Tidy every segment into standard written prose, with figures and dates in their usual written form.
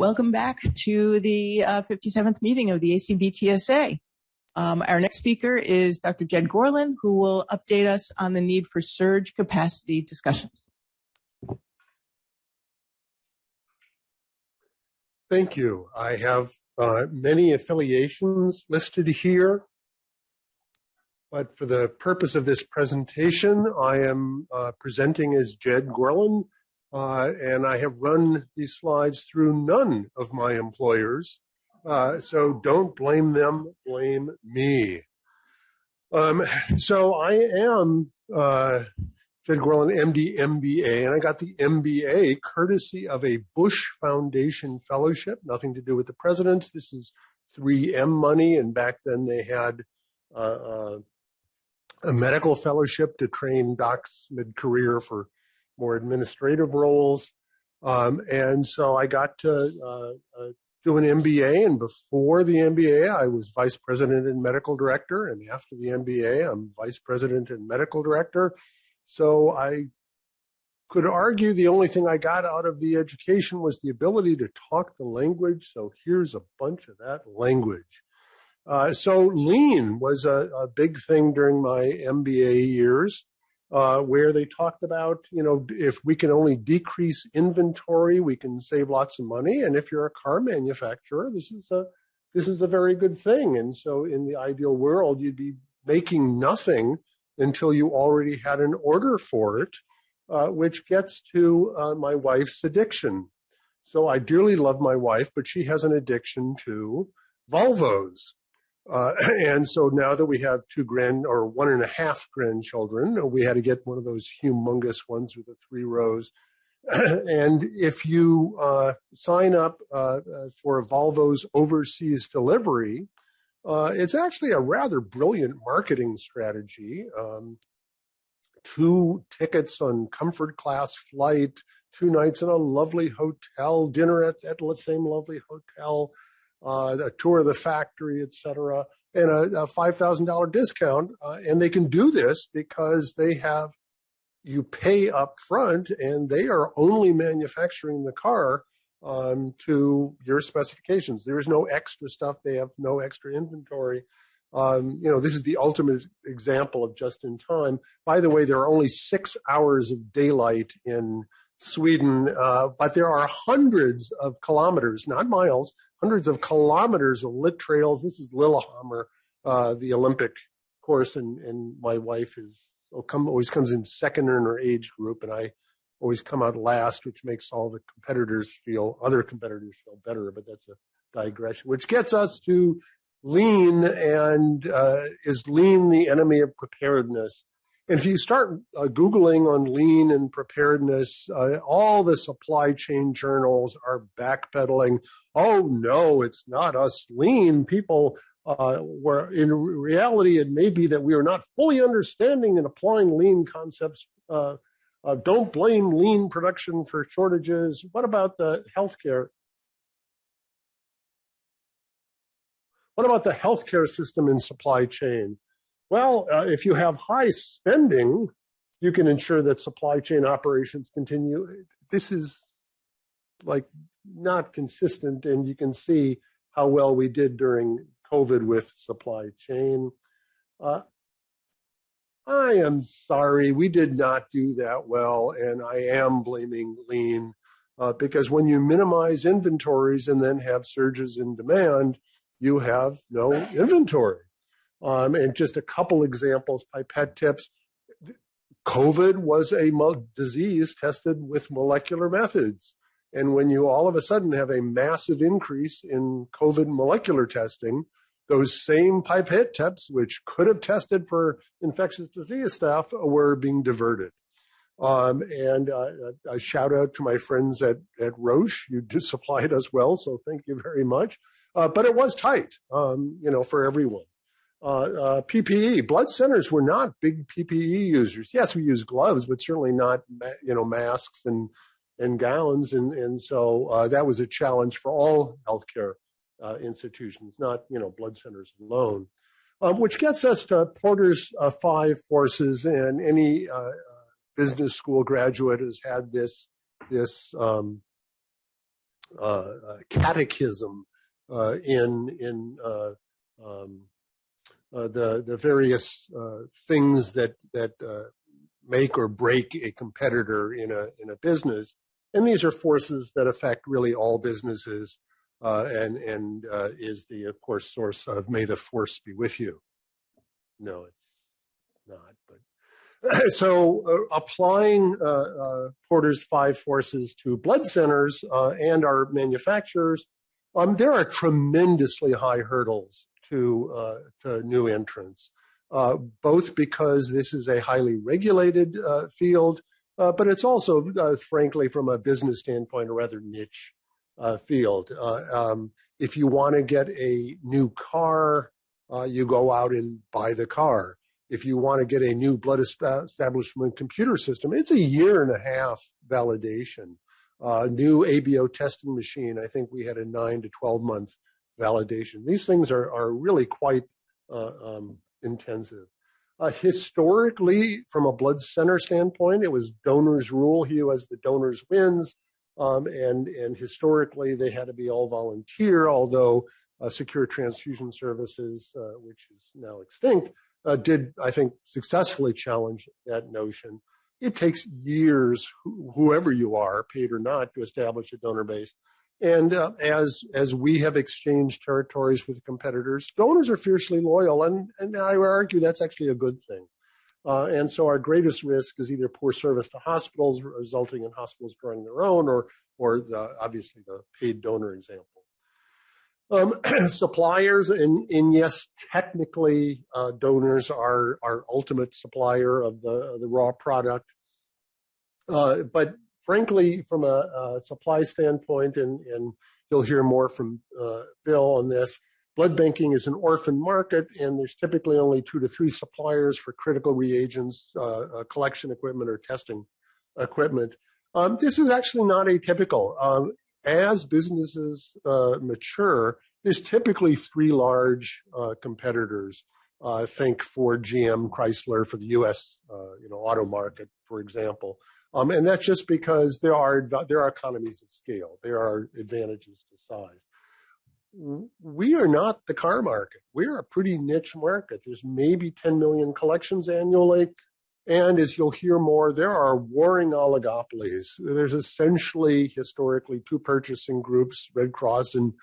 Welcome back to the 57th meeting of the ACB-TSA. Our next speaker is Dr. Jed Gorlin, who will update us on the need for surge capacity discussions. Thank you. I have many affiliations listed here, but for the purpose of this presentation, I am presenting as Jed Gorlin, and I have run these slides through none of my employers, so don't blame them, blame me. So I am Jed Gorlin, MD, MBA, and I got the MBA courtesy of a Bush Foundation fellowship, nothing to do with the presidents. This is 3M money, and back then they had a medical fellowship to train docs mid-career for more administrative roles. And so I got to do an MBA, and before the MBA, I was vice president and medical director, and after the MBA, I'm vice president and medical director. So I could argue the only thing I got out of the education was the ability to talk the language. So here's a bunch of that language. So lean was a big thing during my MBA years, where they talked about, if we can only decrease inventory, we can save lots of money. And if you're a car manufacturer, this is a very good thing. And so in the ideal world, you'd be making nothing until you already had an order for it, which gets to my wife's addiction. So I dearly love my wife, but she has an addiction to Volvos. And so now that we have 1.5 grandchildren, we had to get one of those humongous ones with the 3 rows. And if you sign up for a Volvo's overseas delivery, it's actually a rather brilliant marketing strategy. 2 tickets on comfort class flight, 2 nights in a lovely hotel, dinner at the same lovely hotel, a tour of the factory, etc., and a $5,000 discount. And they can do this because you pay up front, and they are only manufacturing the car to your specifications. There is no extra stuff. They have no extra inventory. This is the ultimate example of just in time. By the way, there are only 6 hours of daylight in Sweden, but there are hundreds of kilometers, not miles, hundreds of kilometers of lit trails. This is Lillehammer, the Olympic course, and my wife always comes in second in her age group, and I always come out last, which makes all the other competitors feel better, but that's a digression, which gets us to lean. And is lean the enemy of preparedness? And if you start Googling on lean and preparedness, all the supply chain journals are backpedaling. Oh, no, it's not us lean people. Where in reality, it may be that we are not fully understanding and applying lean concepts. Don't blame lean production for shortages. What about the healthcare? What about the healthcare system and supply chain? Well, if you have high spending, you can ensure that supply chain operations continue. This is not consistent, and you can see how well we did during COVID with supply chain. I am sorry, we did not do that well, and I am blaming lean because when you minimize inventories and then have surges in demand, you have no inventory. And just a couple examples, pipette tips. COVID was a disease tested with molecular methods. And when you all of a sudden have a massive increase in COVID molecular testing, those same pipette tips, which could have tested for infectious disease stuff, were being diverted. And a shout out to my friends at Roche. You just supplied us well, so thank you very much. But it was tight, for everyone. PPE, blood centers were not big PPE users. Yes, we use gloves, but certainly not, masks and gowns. And so that was a challenge for all healthcare institutions, not, blood centers alone, which gets us to Porter's 5 forces. And any business school graduate has had this catechism in the various things that make or break a competitor in a business, and these are forces that affect really all businesses, and is the, of course, source of "May the Force be with you." No, it's not. But so applying Porter's 5 forces to blood centers and our manufacturers, there are tremendously high hurdles to new entrants, both because this is a highly regulated field, but it's also, frankly, from a business standpoint, a rather niche field. If you want to get a new car, you go out and buy the car. If you want to get a new blood establishment computer system, it's a 1.5 year validation. New ABO testing machine, I think we had a 9 to 12 month validation. These things are really quite intensive. Historically, from a blood center standpoint, it was donors rule. He who has the donors wins. And historically, they had to be all volunteer, although Secure Transfusion Services, which is now extinct, did, I think, successfully challenge that notion. It takes years, whoever you are, paid or not, to establish a donor base. And as we have exchanged territories with competitors, donors are fiercely loyal, and I would argue that's actually a good thing. And so our greatest risk is either poor service to hospitals, resulting in hospitals growing their own, or obviously the paid donor example. Suppliers, and yes, technically, donors are our ultimate supplier of the raw product. But frankly, from a supply standpoint, and you'll hear more from Bill on this, blood banking is an orphan market, and there's typically only 2 to 3 suppliers for critical reagents, collection equipment, or testing equipment. This is actually not atypical. As businesses mature, there's typically 3 large competitors. Think Ford, GM, Chrysler for the U.S. Auto market, for example. And that's just because there are economies of scale. There are advantages to size. We are not the car market. We're a pretty niche market. There's maybe 10 million collections annually. And as you'll hear more, there are warring oligopolies. There's essentially, historically, 2 purchasing groups, Red Cross and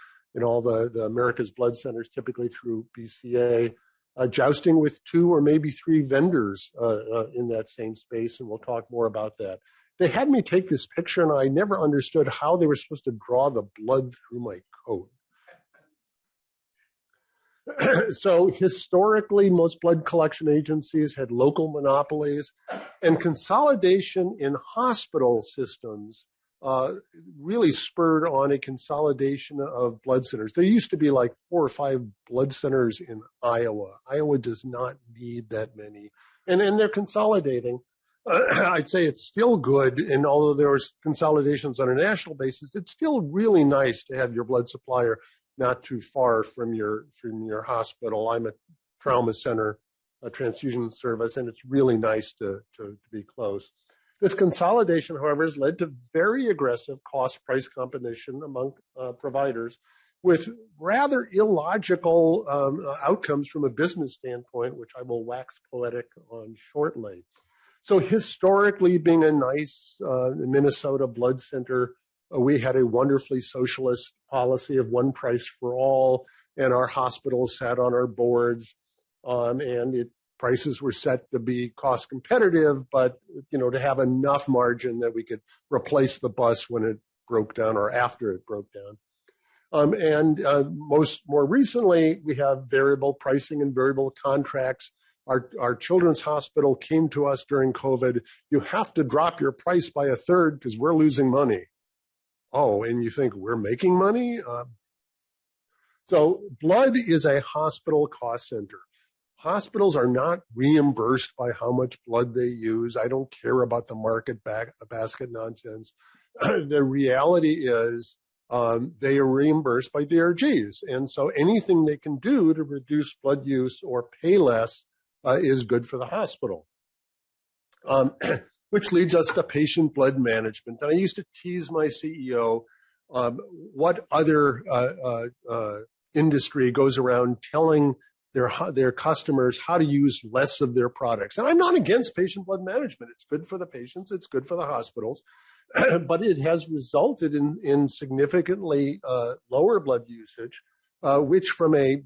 all the America's Blood Centers, typically through BCA, jousting with 2 or maybe 3 vendors in that same space, and we'll talk more about that. They had me take this picture, and I never understood how they were supposed to draw the blood through my coat. So historically, most blood collection agencies had local monopolies, and consolidation in hospital systems really spurred on a consolidation of blood centers. There used to be like 4 or 5 blood centers in Iowa. Iowa does not need that many, and they're consolidating. I'd say it's still good, and although there's consolidations on a national basis, it's still really nice to have your blood supplier not too far from your hospital. I'm a trauma center, a transfusion service, and it's really nice to be close. This consolidation, however, has led to very aggressive cost-price competition among providers, with rather illogical outcomes from a business standpoint, which I will wax poetic on shortly. So historically, being a nice Minnesota blood center, we had a wonderfully socialist policy of one price for all, and our hospitals sat on our boards, and prices were set to be cost competitive, but to have enough margin that we could replace the bus when it broke down or after it broke down. More recently, we have variable pricing and variable contracts. Our children's hospital came to us during COVID. You have to drop your price by 1/3 because we're losing money. Oh, and you think we're making money? So blood is a hospital cost center. Hospitals are not reimbursed by how much blood they use. I don't care about the market basket nonsense. The reality is they are reimbursed by DRGs. And so anything they can do to reduce blood use or pay less is good for the hospital. Which leads us to patient blood management. And I used to tease my CEO What other industry goes around telling their customers how to use less of their products? And I'm not against patient blood management. It's good for the patients. It's good for the hospitals. But it has resulted in significantly lower blood usage, which from a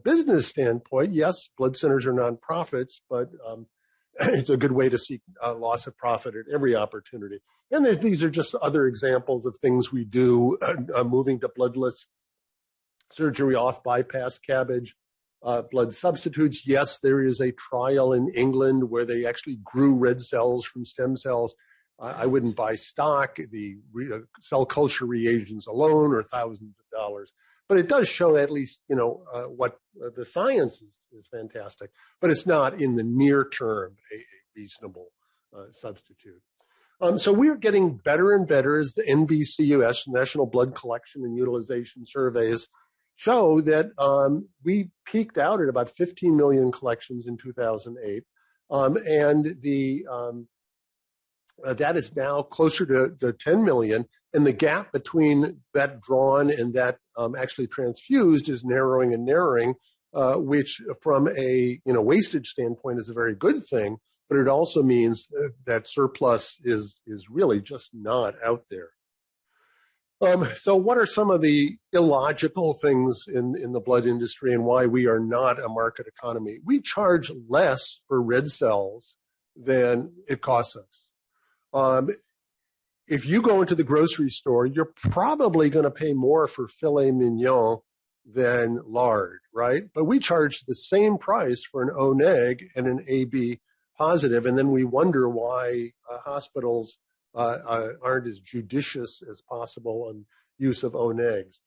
business standpoint, yes, blood centers are nonprofits, but it's a good way to seek loss of profit at every opportunity. And these are just other examples of things we do, moving to bloodless surgery, off bypass cabbage, blood substitutes. Yes, there is a trial in England where they actually grew red cells from stem cells. I wouldn't buy stock. The cell culture reagents alone are thousands of dollars. But it does show at least, what the science is fantastic. But it's not in the near term a reasonable substitute. So we're getting better and better as the NBCUS, National Blood Collection and Utilization Surveys, show that we peaked out at about 15 million collections in 2008. And that is now closer to 10 million. And the gap between that drawn and that actually transfused is narrowing and narrowing, which from a wastage standpoint is a very good thing. But it also means that surplus is really just not out there. So what are some of the illogical things in the blood industry and why we are not a market economy? We charge less for red cells than it costs us. If you go into the grocery store, you're probably going to pay more for filet mignon than lard, right? But we charge the same price for an O neg and an AB positive, and then we wonder why hospitals aren't as judicious as possible on use of O negs.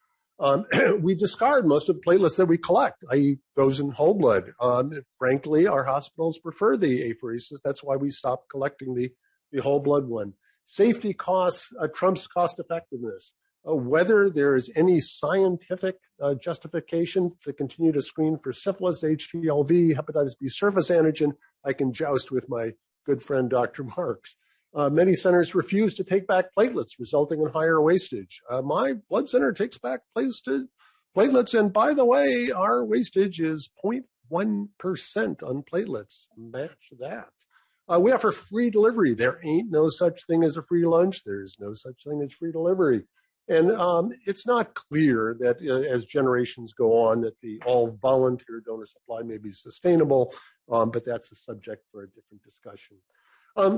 We discard most of the platelets that we collect, i.e. those in whole blood. Frankly, our hospitals prefer the apheresis. That's why we stopped collecting the whole blood one. Safety costs trumps cost effectiveness. Whether there is any scientific justification to continue to screen for syphilis, HTLV, hepatitis B surface antigen, I can joust with my good friend, Dr. Marks. Many centers refuse to take back platelets, resulting in higher wastage. My blood center takes back platelets, and by the way, our wastage is 0.1% on platelets. Match that. We offer free delivery. There ain't no such thing as a free lunch. There's no such thing as free delivery. And it's not clear that as generations go on that the all-volunteer donor supply may be sustainable, but that's a subject for a different discussion.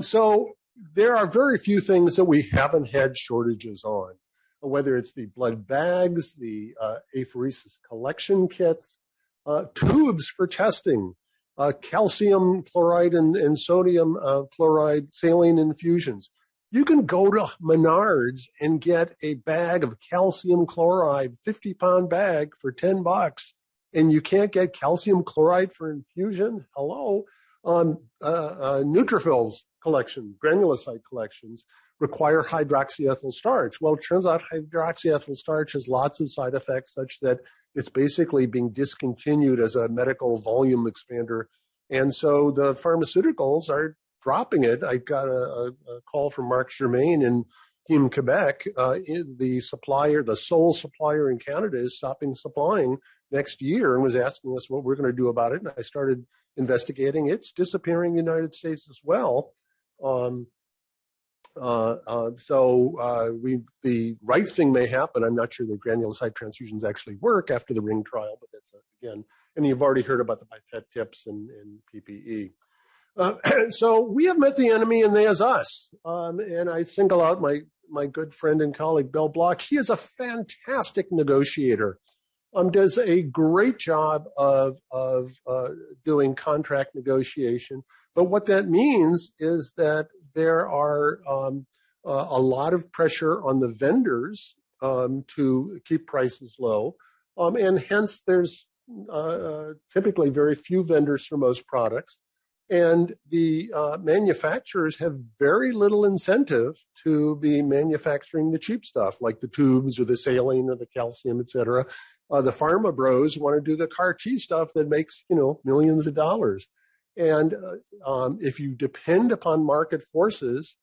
So there are very few things that we haven't had shortages on, whether it's the blood bags, the apheresis collection kits, tubes for testing, calcium chloride and sodium chloride saline infusions. You can go to Menards and get a bag of calcium chloride, 50-pound bag for $10, and you can't get calcium chloride for infusion? Hello. Neutrophils collection, granulocyte collections require hydroxyethyl starch. Well, it turns out hydroxyethyl starch has lots of side effects such that it's basically being discontinued as a medical volume expander. And so the pharmaceuticals are dropping it. I got a call from Marc Germain in Quebec. The sole supplier in Canada is stopping supplying next year and was asking us what we're going to do about it. And I started investigating. It's disappearing in the United States as well. The right thing may happen. I'm not sure that granulocyte transfusions actually work after the ring trial, but that's again, and you've already heard about the pipette tips and PPE. So we have met the enemy and they is us. And I single out my good friend and colleague, Bill Block. He is a fantastic negotiator. Does a great job of doing contract negotiation. But what that means is that there are a lot of pressure on the vendors to keep prices low. And hence there's typically very few vendors for most products. And the manufacturers have very little incentive to be manufacturing the cheap stuff, like the tubes or the saline or the calcium, et cetera. The pharma bros want to do the CAR T stuff that makes, millions of dollars. And if you depend upon market forces,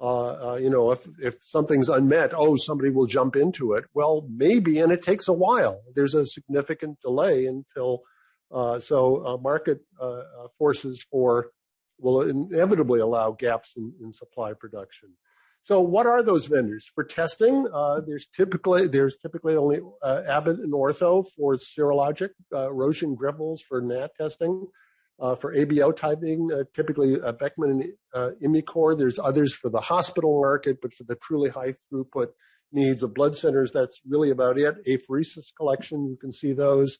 If something's unmet, somebody will jump into it. Well, maybe, and it takes a while. There's a significant delay until, market forces will inevitably allow gaps in supply production. So what are those vendors? For testing, there's typically only Abbott and Ortho for serologic, Roche and Grifols for NAT testing. For ABO typing, typically Beckman and Immucor. There's others for the hospital market, but for the truly high throughput needs of blood centers, that's really about it. Apheresis collection, you can see those.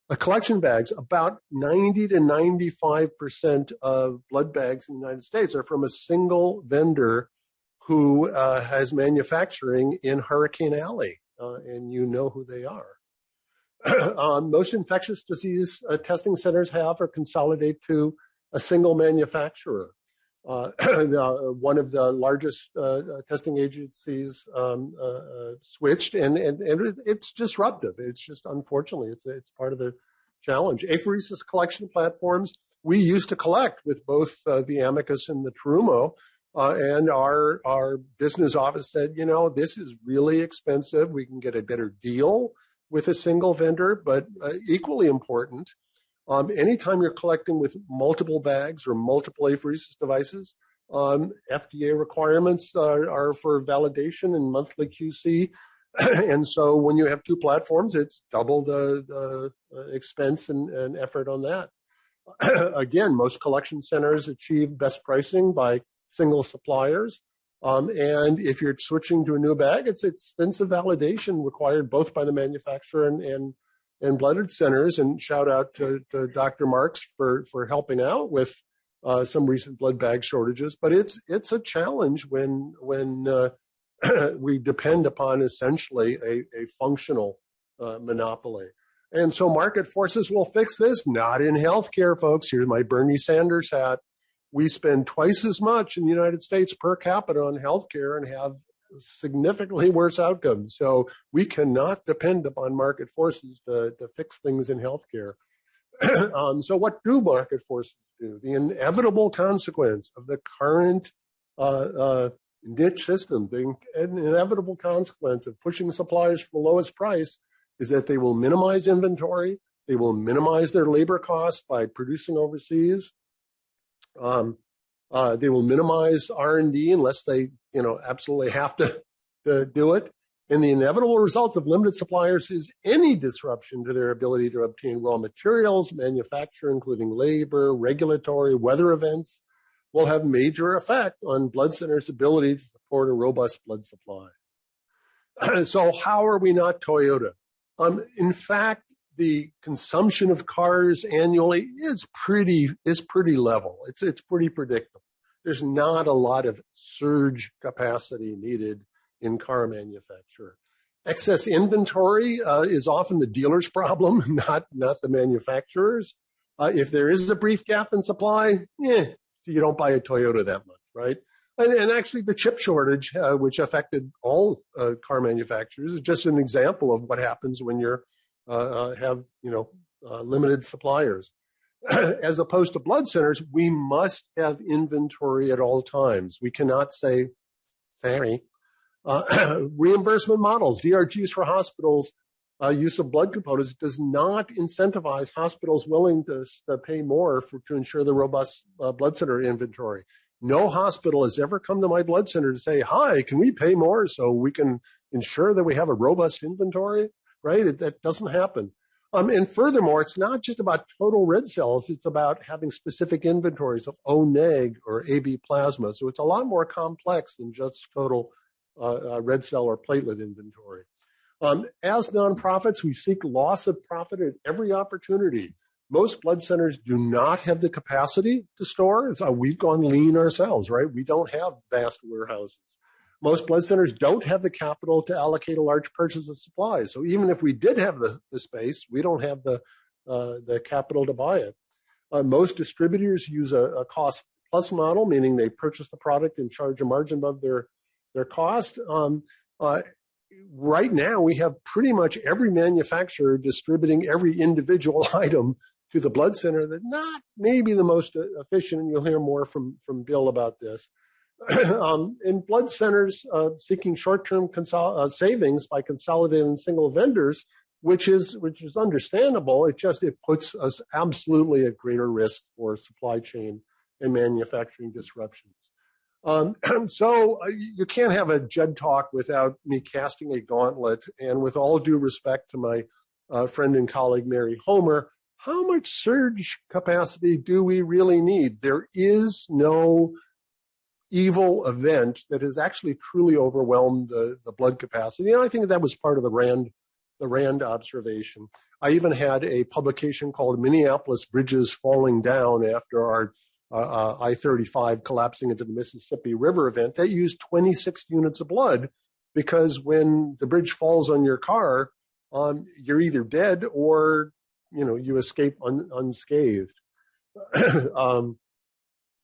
Collection bags, about 90 to 95% of blood bags in the United States are from a single vendor who has manufacturing in Hurricane Alley, and you know who they are. Most infectious disease testing centers have or consolidate to a single manufacturer. One of the largest testing agencies switched, and it's disruptive. It's just, unfortunately, it's part of the challenge. Apheresis collection platforms, we used to collect with both the Amicus and the Terumo, and our business office said, this is really expensive. We can get a better deal with a single vendor, but equally important, anytime you're collecting with multiple bags or multiple apheresis devices, FDA requirements are for validation and monthly QC. And so when you have two platforms, it's double the expense and effort on that. Again, most collection centers achieve best pricing by single suppliers. And if you're switching to a new bag, it's extensive validation required both by the manufacturer and blooded centers. And shout out to Dr. Marks for helping out with some recent blood bag shortages. But it's a challenge when we depend upon essentially a functional monopoly. And so market forces will fix this. Not in healthcare, folks. Here's my Bernie Sanders hat. We spend twice as much in the United States per capita on healthcare and have significantly worse outcomes. So we cannot depend upon market forces to fix things in healthcare. So what do market forces do? The inevitable consequence of the current niche system, the inevitable consequence of pushing suppliers for the lowest price is that they will minimize inventory. They will minimize their labor costs by producing overseas. They will minimize R&D unless they, absolutely have to do it. And the inevitable result of limited suppliers is any disruption to their ability to obtain raw materials, manufacture, including labor, regulatory, weather events, will have major effect on blood centers' ability to support a robust blood supply. So how are we not Toyota? In fact, the consumption of cars annually is pretty level. It's pretty predictable. There's not a lot of surge capacity needed in car manufacture. Excess inventory is often the dealer's problem, not the manufacturer's. If there is a brief gap in supply, so you don't buy a Toyota that much, right? And actually, the chip shortage, which affected all car manufacturers, is just an example of what happens when you're have limited suppliers. As opposed to blood centers, we must have inventory at all times. We cannot say, sorry. Reimbursement models, DRGs for hospitals, use of blood components does not incentivize hospitals willing to pay more to ensure the robust blood center inventory. No hospital has ever come to my blood center to say, hi, can we pay more so we can ensure that we have a robust inventory? Right? That doesn't happen. And furthermore, it's not just about total red cells. It's about having specific inventories of O-neg or AB plasma. So it's a lot more complex than just total red cell or platelet inventory. As nonprofits, we seek loss of profit at every opportunity. Most blood centers do not have the capacity to store. We've gone lean ourselves, right? We don't have vast warehouses. Most blood centers don't have the capital to allocate a large purchase of supplies. So even if we did have the space, we don't have the capital to buy it. Most distributors use a cost plus model, meaning they purchase the product and charge a margin above their cost. Right now, we have pretty much every manufacturer distributing every individual item to the blood center. That's not maybe the most efficient, and you'll hear more from Bill about this. In blood centers seeking short-term savings by consolidating single vendors, which is understandable. It puts us absolutely at greater risk for supply chain and manufacturing disruptions. So you can't have a Jed talk without me casting a gauntlet. And with all due respect to my friend and colleague Mary Homer, how much surge capacity do we really need? There is no evil event that has actually truly overwhelmed the blood capacity. And I think that was part of the Rand observation. I even had a publication called Minneapolis Bridges Falling Down after our I-35 collapsing into the Mississippi River event that used 26 units of blood, because when the bridge falls on your car, you're either dead or you escape unscathed.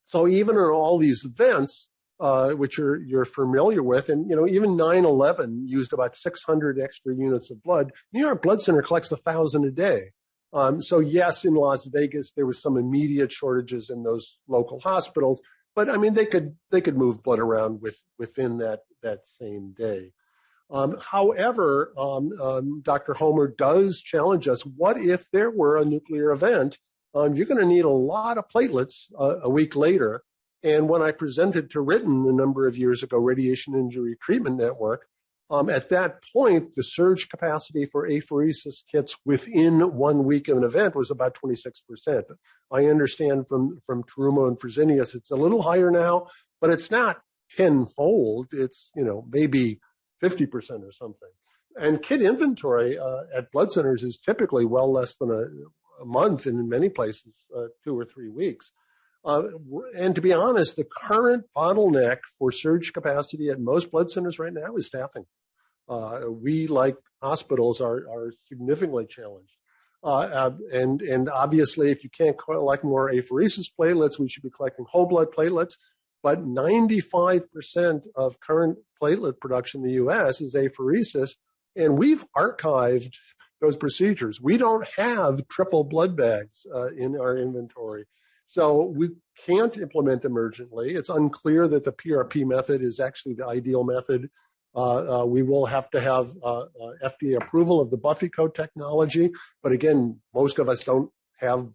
So even in all these events, which you're familiar with, and even 9/11 used about 600 extra units of blood. New York Blood Center collects 1,000 a day. So yes, in Las Vegas there was some immediate shortages in those local hospitals, but I mean they could move blood around within that same day. However, Dr. Homer does challenge us. What if there were a nuclear event? You're going to need a lot of platelets a week later. And when I presented to Ritten a number of years ago, Radiation Injury Treatment Network, at that point, the surge capacity for apheresis kits within 1 week of an event was about 26%. I understand from Terumo and Fresenius, it's a little higher now, but it's not tenfold. It's, maybe 50% or something. And kit inventory at blood centers is typically well less than a month, and in many places, 2 or 3 weeks. And to be honest, the current bottleneck for surge capacity at most blood centers right now is staffing. We, like hospitals, are significantly challenged. And obviously, if you can't collect more apheresis platelets, we should be collecting whole blood platelets. But 95% of current platelet production in the U.S. is apheresis, and we've archived those procedures. We don't have triple blood bags in our inventory. So we can't implement them urgently. It's unclear that the PRP method is actually the ideal method. We will have to have FDA approval of the Buffy code technology. But again, most of us don't have,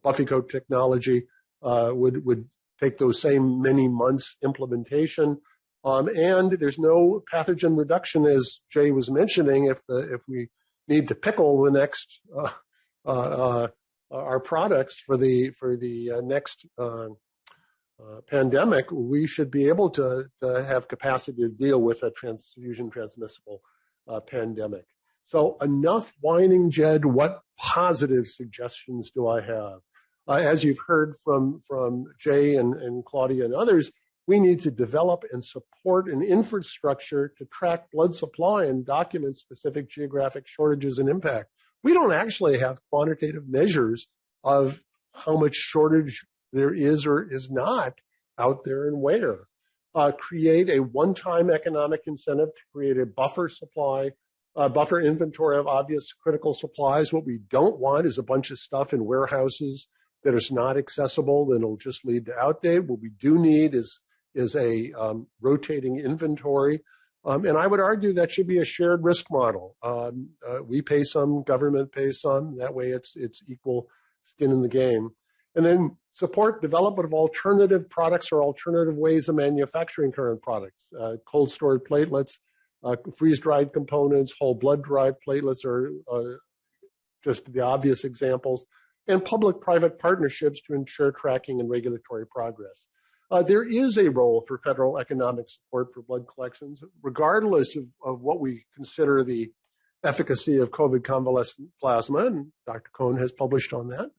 Buffy code technology would take those same many months implementation. And there's no pathogen reduction, as Jay was mentioning. If we need to pickle the next our products for the next pandemic, we should be able to have capacity to deal with a transfusion transmissible pandemic. So enough whining, Jed. What positive suggestions do I have? As you've heard from Jay and Claudia and others, we need to develop and support an infrastructure to track blood supply and document specific geographic shortages and impact. We don't actually have quantitative measures of how much shortage there is or is not out there and where. Create a one-time economic incentive to create a buffer supply, buffer inventory of obvious critical supplies. What we don't want is a bunch of stuff in warehouses that is not accessible, then it'll just lead to outdate. What we do need is a rotating inventory. And I would argue that should be a shared risk model. We pay some, government pays some. That way it's equal skin in the game. And then support development of alternative products or alternative ways of manufacturing current products. Cold stored platelets, freeze-dried components, whole blood-derived platelets are just the obvious examples. And public-private partnerships to ensure tracking and regulatory progress. There is a role for federal economic support for blood collections, regardless of what we consider the efficacy of COVID convalescent plasma, and Dr. Cohn has published on that.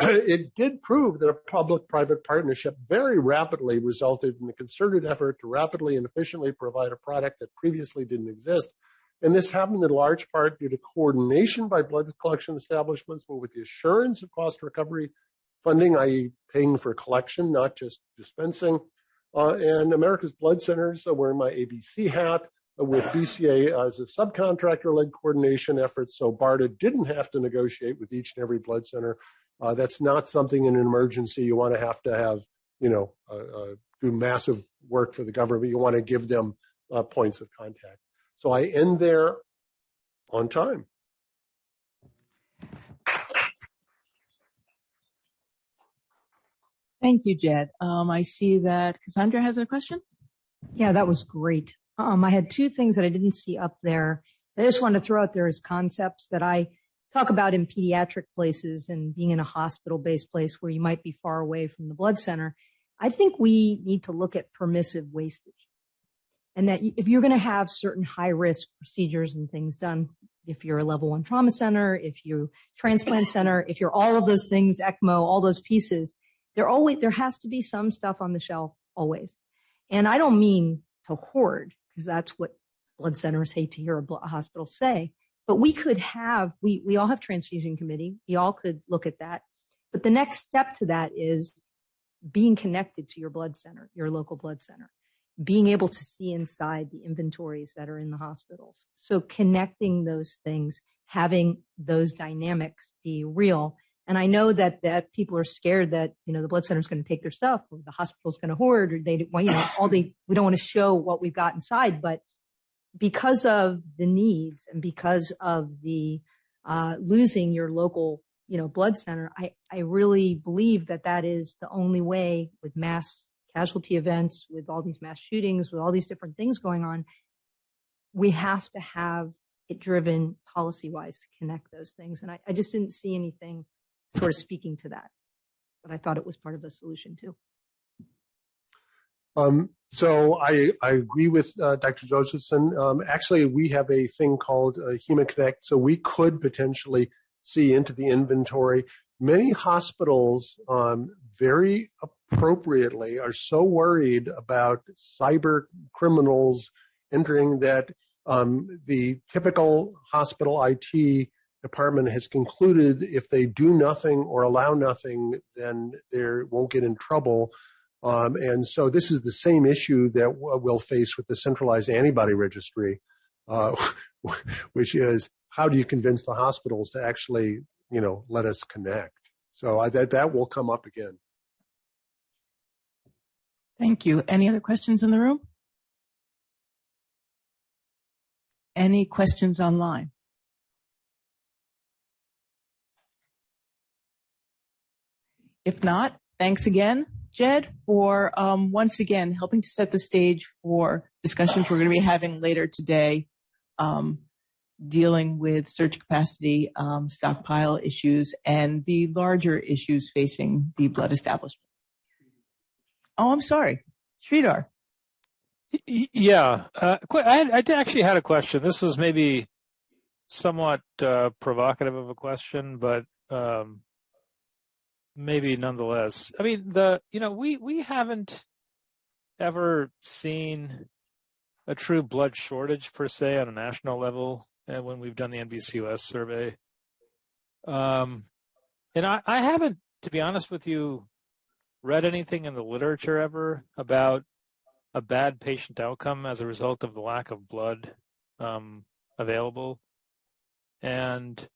It did prove that a public-private partnership very rapidly resulted in a concerted effort to rapidly and efficiently provide a product that previously didn't exist. And this happened in large part due to coordination by blood collection establishments, but with the assurance of cost recovery funding, i.e. paying for collection, not just dispensing. And America's Blood Centers, wearing my ABC hat, with BCA as a subcontractor-led coordination effort, so BARDA didn't have to negotiate with each and every blood center. That's not something in an emergency you want to have do massive work for the government. You want to give them points of contact. So I end there on time. Thank you, Jed. I see that Cassandra has a question. Yeah, that was great. I had two things that I didn't see up there. I just wanted to throw out there as concepts that I talk about in pediatric places and being in a hospital-based place where you might be far away from the blood center. I think we need to look at permissive wastage. And that if you're going to have certain high-risk procedures and things done, if you're a level 1 trauma center, if you're transplant center, if you're all of those things, ECMO, all those pieces, there has to be some stuff on the shelf always. And I don't mean to hoard, because that's what blood centers hate to hear a hospital say. But we could have, we all have transfusion committee. We all could look at that. But the next step to that is being connected to your blood center, your local blood center, being able to see inside the inventories that are in the hospitals. So connecting those things, having those dynamics be real. And I know that people are scared that, the blood center is going to take their stuff, or the hospital is going to hoard, or we don't want to show what we've got inside. But because of the needs and because of the losing your local, blood center, I really believe that is the only way, with mass casualty events, with all these mass shootings, with all these different things going on. We have to have it driven policy-wise to connect those things. And I just didn't see anything sort of speaking to that, but I thought it was part of a solution too. So I agree with Dr. Josephson. Actually, we have a thing called Human Connect, so we could potentially see into the inventory. Many hospitals, very appropriately, are so worried about cyber criminals entering that the typical hospital IT department has concluded if they do nothing or allow nothing, then they won't get in trouble. And so this is the same issue that we'll face with the centralized antibody registry, which is, how do you convince the hospitals to actually, let us connect? So that will come up again. Thank you. Any other questions in the room? Any questions online? If not, thanks again, Jed, for once again helping to set the stage for discussions we're going to be having later today, dealing with surge capacity, stockpile issues, and the larger issues facing the blood establishment. Oh, I'm sorry. Sridhar. Yeah. I actually had a question. This was maybe somewhat provocative of a question, but maybe nonetheless. I mean, we haven't ever seen a true blood shortage per se on a national level when we've done the NBCUS survey. And I haven't, to be honest with you, read anything in the literature ever about a bad patient outcome as a result of the lack of blood available. And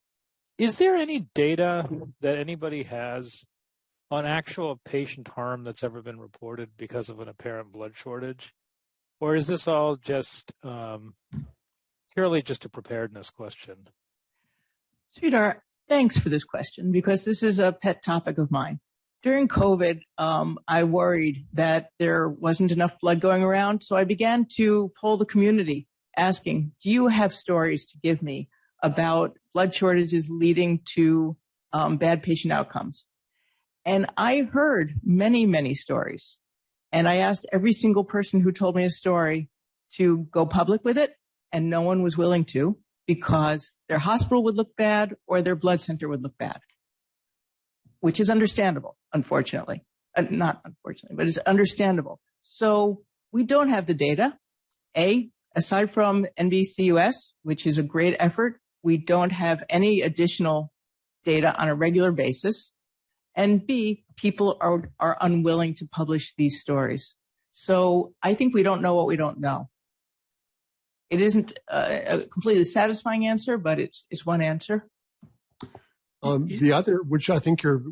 is there any data that anybody has on actual patient harm that's ever been reported because of an apparent blood shortage? Or is this all just purely just a preparedness question? Sridhar, thanks for this question, because this is a pet topic of mine. During COVID, I worried that there wasn't enough blood going around, so I began to poll the community, asking, do you have stories to give me about blood shortages leading to bad patient outcomes? And I heard many, many stories. And I asked every single person who told me a story to go public with it, and no one was willing to, because their hospital would look bad or their blood center would look bad, which is understandable, unfortunately. Not unfortunately, but it's understandable. So we don't have the data. Aside from NBCUS, which is a great effort, we don't have any additional data on a regular basis. And B, people are unwilling to publish these stories. So I think we don't know what we don't know. It isn't a completely satisfying answer, but it's one answer. The other, which I think you're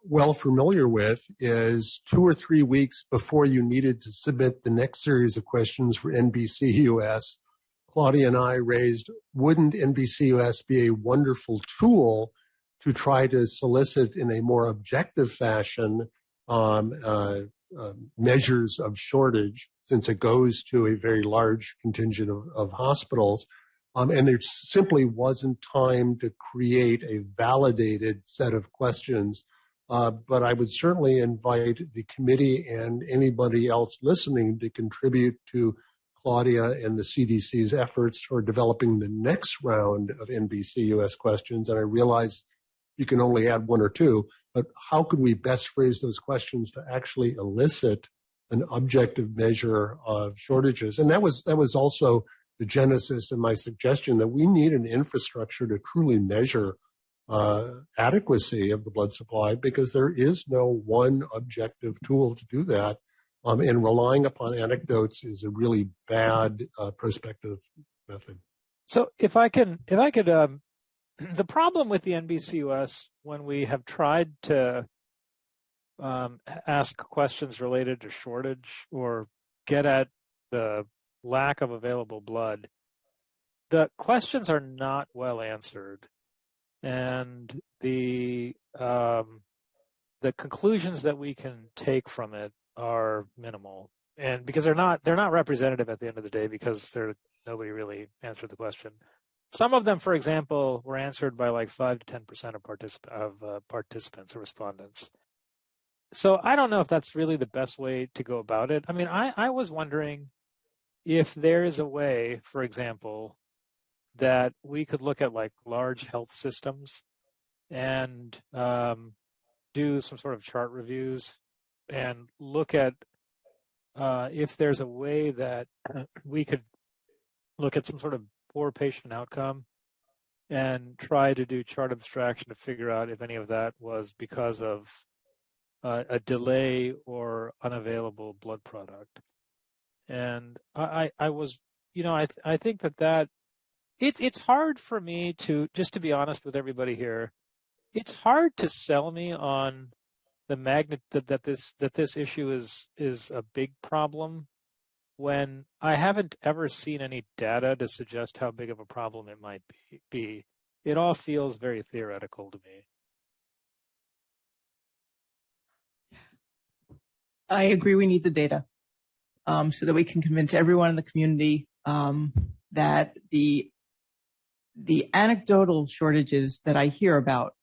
well familiar with, is 2 or 3 weeks before you needed to submit the next series of questions for NBCUS, Claudia and I raised, wouldn't NBCUS be a wonderful tool to try to solicit in a more objective fashion measures of shortage, since it goes to a very large contingent of hospitals. And there simply wasn't time to create a validated set of questions. But I would certainly invite the committee and anybody else listening to contribute to Claudia and the CDC's efforts for developing the next round of NBCUS questions. And I realize you can only add 1 or 2, but how could we best phrase those questions to actually elicit an objective measure of shortages? And that was also the genesis of my suggestion that we need an infrastructure to truly measure adequacy of the blood supply, because there is no one objective tool to do that. And relying upon anecdotes is a really bad prospective method. So if I could, the problem with the NBCUS when we have tried to ask questions related to shortage or get at the lack of available blood, the questions are not well answered, and the conclusions that we can take from it are minimal, and because they're not representative at the end of the day, because nobody really answered the question. Some of them, for example, were answered by like 5 to 10% of participants or respondents. So I don't know if that's really the best way to go about it. I mean, I was wondering if there is a way, for example, that we could look at like large health systems and do some sort of chart reviews and look at if there's a way that we could look at some sort of poor patient outcome and try to do chart abstraction to figure out if any of that was because of a delay or unavailable blood product. And I was, I think that it's hard for me to, just to be honest with everybody here, it's hard to sell me on the magnitude that this issue is a big problem when I haven't ever seen any data to suggest how big of a problem it might be. It all feels very theoretical to me. I agree. We need the data so that we can convince everyone in the community that the anecdotal shortages that I hear about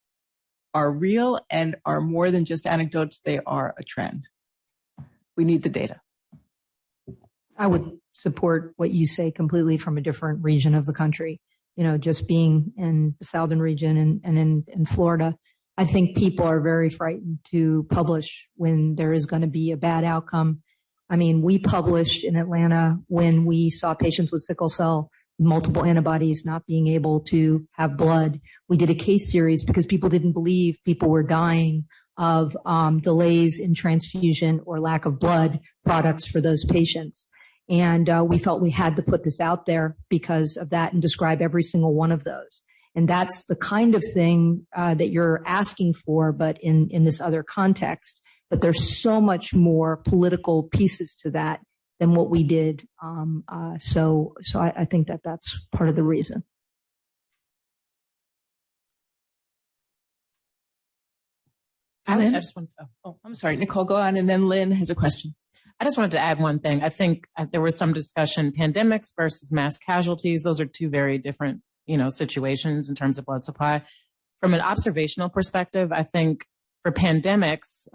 are real and are more than just anecdotes. They are a trend. We need the data. I would support what you say completely from a different region of the country. Just being in the southern region and in Florida, I think people are very frightened to publish when there is going to be a bad outcome. I mean, we published in Atlanta when we saw patients with sickle cell, multiple antibodies, not being able to have blood. We did a case series because people didn't believe people were dying of delays in transfusion or lack of blood products for those patients. And we felt we had to put this out there because of that and describe every single one of those. And that's the kind of thing that you're asking for, but in this other context. But there's so much more political pieces to that than what we did. So I think that's part of the reason. I'm sorry, Nicole, go on, and then Lynn has a question. I just wanted to add one thing. I think there was some discussion, pandemics versus mass casualties. Those are two very different, situations in terms of blood supply. From an observational perspective, I think for pandemics,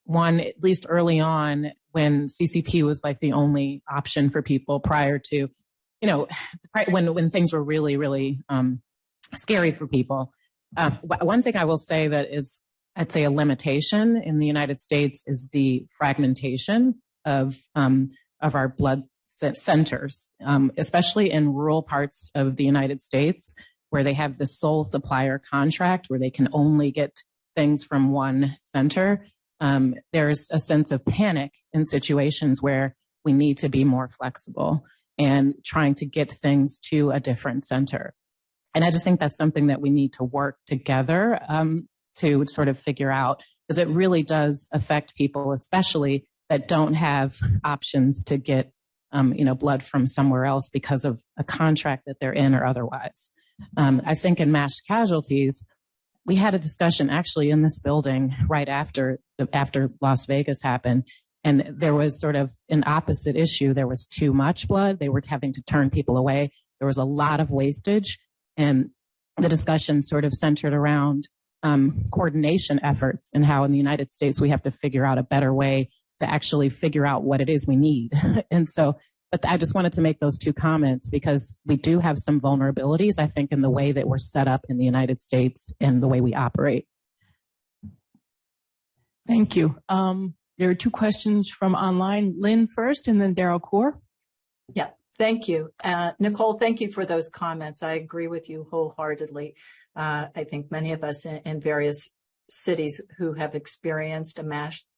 one, at least early on, when CCP was like the only option for people prior to, when things were really, really scary for people. One thing I will say that is, I'd say, a limitation in the United States is the fragmentation of our blood centers, especially in rural parts of the United States, where they have the sole supplier contract, where they can only get things from one center. There's a sense of panic in situations where we need to be more flexible and trying to get things to a different center. And I just think that's something that we need to work together to sort of figure out, because it really does affect people, especially that don't have options to get blood from somewhere else because of a contract that they're in or otherwise. I think in mass casualties, we had a discussion actually in this building right after Las Vegas happened, and there was sort of an opposite issue. There was too much blood. They were having to turn people away. There was a lot of wastage, and the discussion sort of centered around coordination efforts and how in the United States we have to figure out a better way to actually figure out what it is we need. And so, but I just wanted to make those two comments because we do have some vulnerabilities, I think, in the way that we're set up in the United States and the way we operate. Thank you. There are two questions from online. Lynn first, and then Daryl Kaur. Yeah, thank you. Nicole, thank you for those comments. I agree with you wholeheartedly. I think many of us in various cities who have experienced a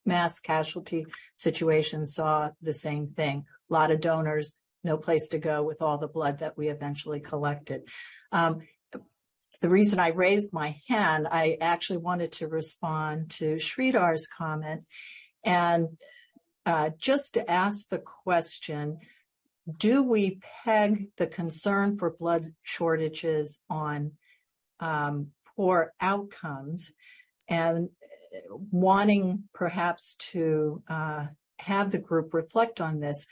mass casualty situation saw the same thing. A lot of donors, no place to go with all the blood that we eventually collected. The reason I raised my hand, I actually wanted to respond to Sridhar's comment and just to ask the question, do we peg the concern for blood shortages on poor outcomes and wanting perhaps to have the group reflect on this?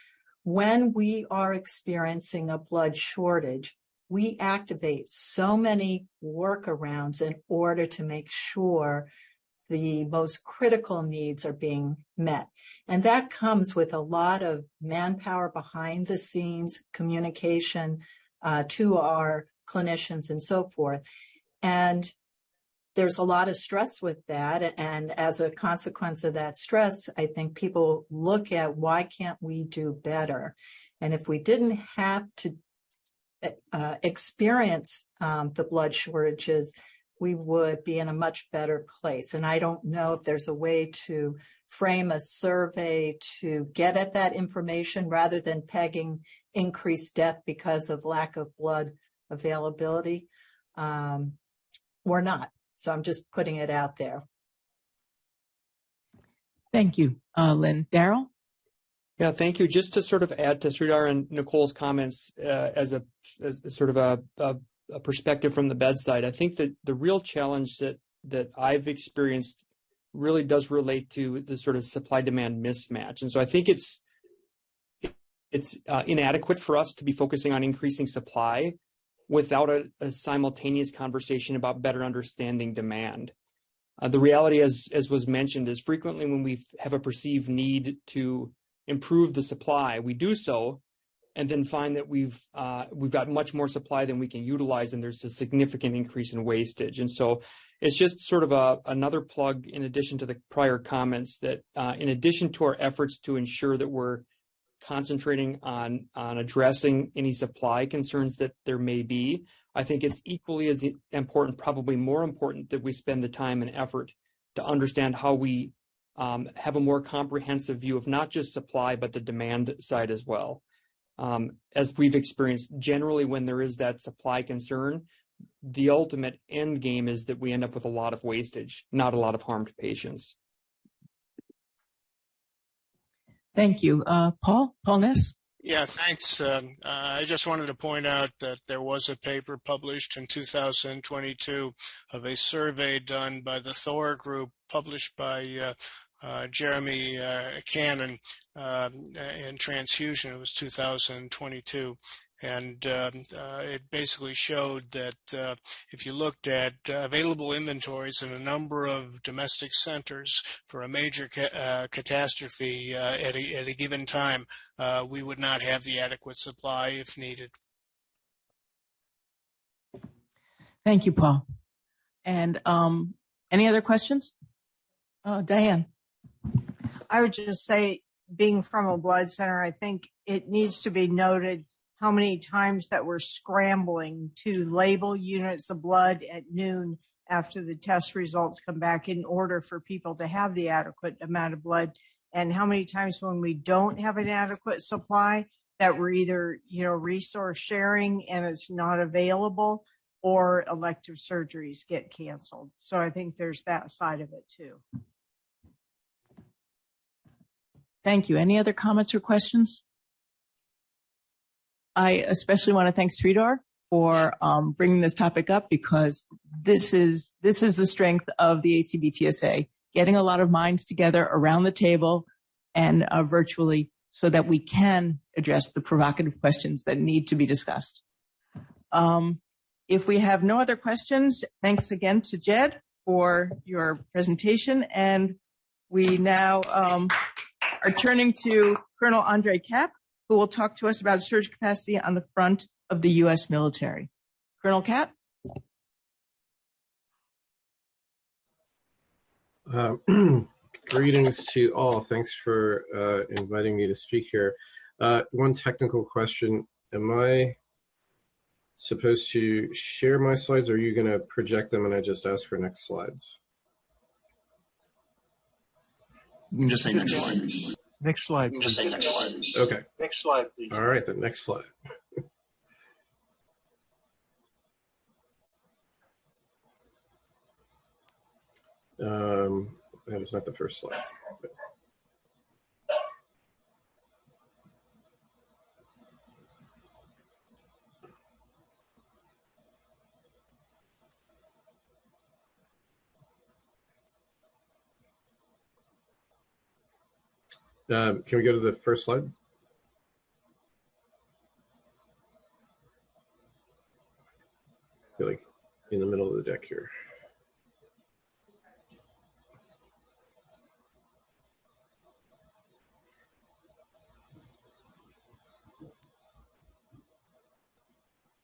When we are experiencing a blood shortage, we activate so many workarounds in order to make sure the most critical needs are being met. And that comes with a lot of manpower behind the scenes, communication to our clinicians and so forth. And there's a lot of stress with that. And as a consequence of that stress, I think people look at why can't we do better? And if we didn't have to experience the blood shortages, we would be in a much better place. And I don't know if there's a way to frame a survey to get at that information rather than pegging increased death because of lack of blood availability or not. So I'm just putting it out there. Thank you, Lynn. Daryl? Yeah, thank you. Just to sort of add to Sridhar and Nicole's comments as sort of a perspective from the bedside, I think that the real challenge that I've experienced really does relate to the sort of supply-demand mismatch. And so I think it's inadequate for us to be focusing on increasing supply without a simultaneous conversation about better understanding demand. The reality, as was mentioned, is frequently when we have a perceived need to improve the supply, we do so, and then find that we've got much more supply than we can utilize, and there's a significant increase in wastage. And so it's just sort of another plug in addition to the prior comments that in addition to our efforts to ensure that we're concentrating on addressing any supply concerns that there may be, I think it's equally as important, probably more important, that we spend the time and effort to understand how we have a more comprehensive view of not just supply, but the demand side as well. As we've experienced, generally when there is that supply concern, the ultimate end game is that we end up with a lot of wastage, not a lot of harm to patients. Thank you. Paul Ness? Yeah, thanks. I just wanted to point out that there was a paper published in 2022 of a survey done by the Thor Group, published by Jeremy Cannon in Transfusion. It was 2022. And it basically showed that if you looked at available inventories in a number of domestic centers for a major catastrophe at a given time, we would not have the adequate supply if needed. Thank you, Paul. And any other questions? Diane? I would just say, being from a blood center, I think it needs to be noted how many times that we're scrambling to label units of blood at noon after the test results come back in order for people to have the adequate amount of blood, and how many times when we don't have an adequate supply that we're either, resource sharing and it's not available, or elective surgeries get canceled. So I think there's that side of it too. Thank you. Any other comments or questions? I especially want to thank Sridhar for bringing this topic up, because this is the strength of the ACBTSA, getting a lot of minds together around the table and virtually, so that we can address the provocative questions that need to be discussed. If we have no other questions, thanks again to Jed for your presentation. And we now are turning to Colonel Andre Capp, who will talk to us about surge capacity on the front of the U.S. military. Colonel Capp? Greetings to all. Thanks for inviting me to speak here. One technical question. Am I supposed to share my slides, or are you going to project them and I just ask for next slides? You can just say next slide. Next slide. Just say next slide. Okay. Next slide, please. All right, the next slide. That is not the first slide. Can we go to the first slide? I feel like in the middle of the deck here.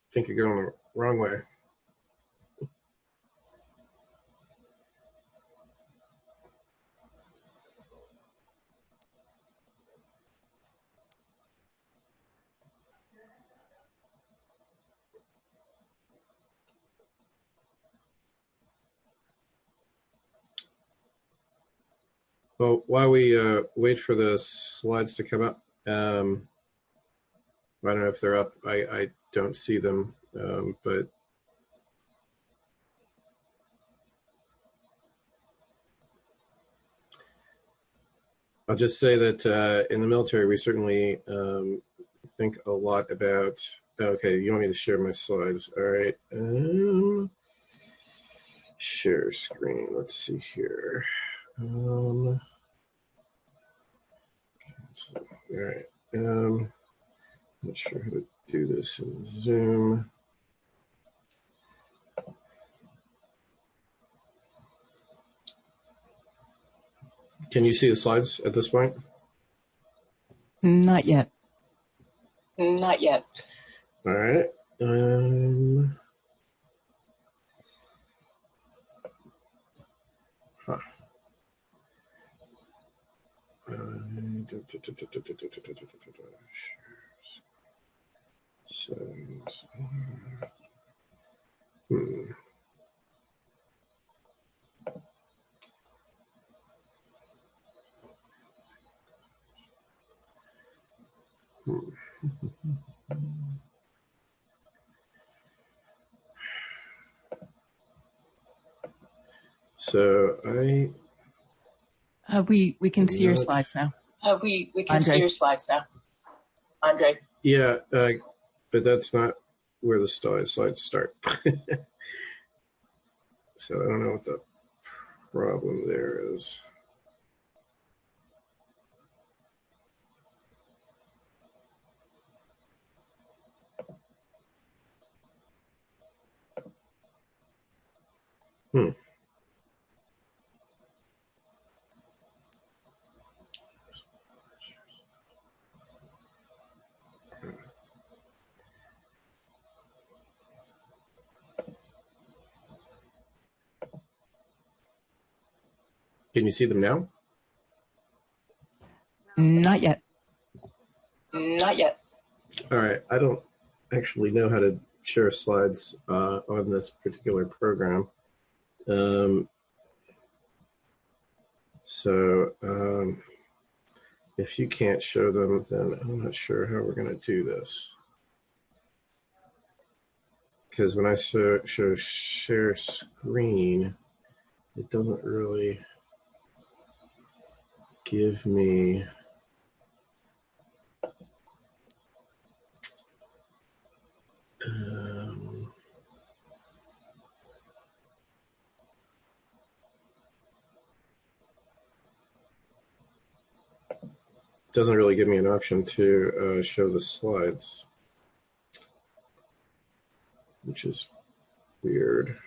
I think you're going the wrong way. Well, while we wait for the slides to come up, I don't know if they're up. I don't see them, but I'll just say that in the military, we certainly think a lot about, okay, you want me to share my slides. All right. Share screen. Let's see here. All right. Not sure how to do this in Zoom. Can you see the slides at this point? Not yet. Not yet. All right. Huh. So we can see your slides now. We can see your slides now. Andre? Yeah, but that's not where the slides start. So I don't know what the problem there is. Can you see them now? Not yet. Not yet. All right. I don't actually know how to share slides on this particular program. If you can't show them, then I'm not sure how we're going to do this. because when I show share screen, it doesn't really give me doesn't really give me an option to show the slides, which is weird.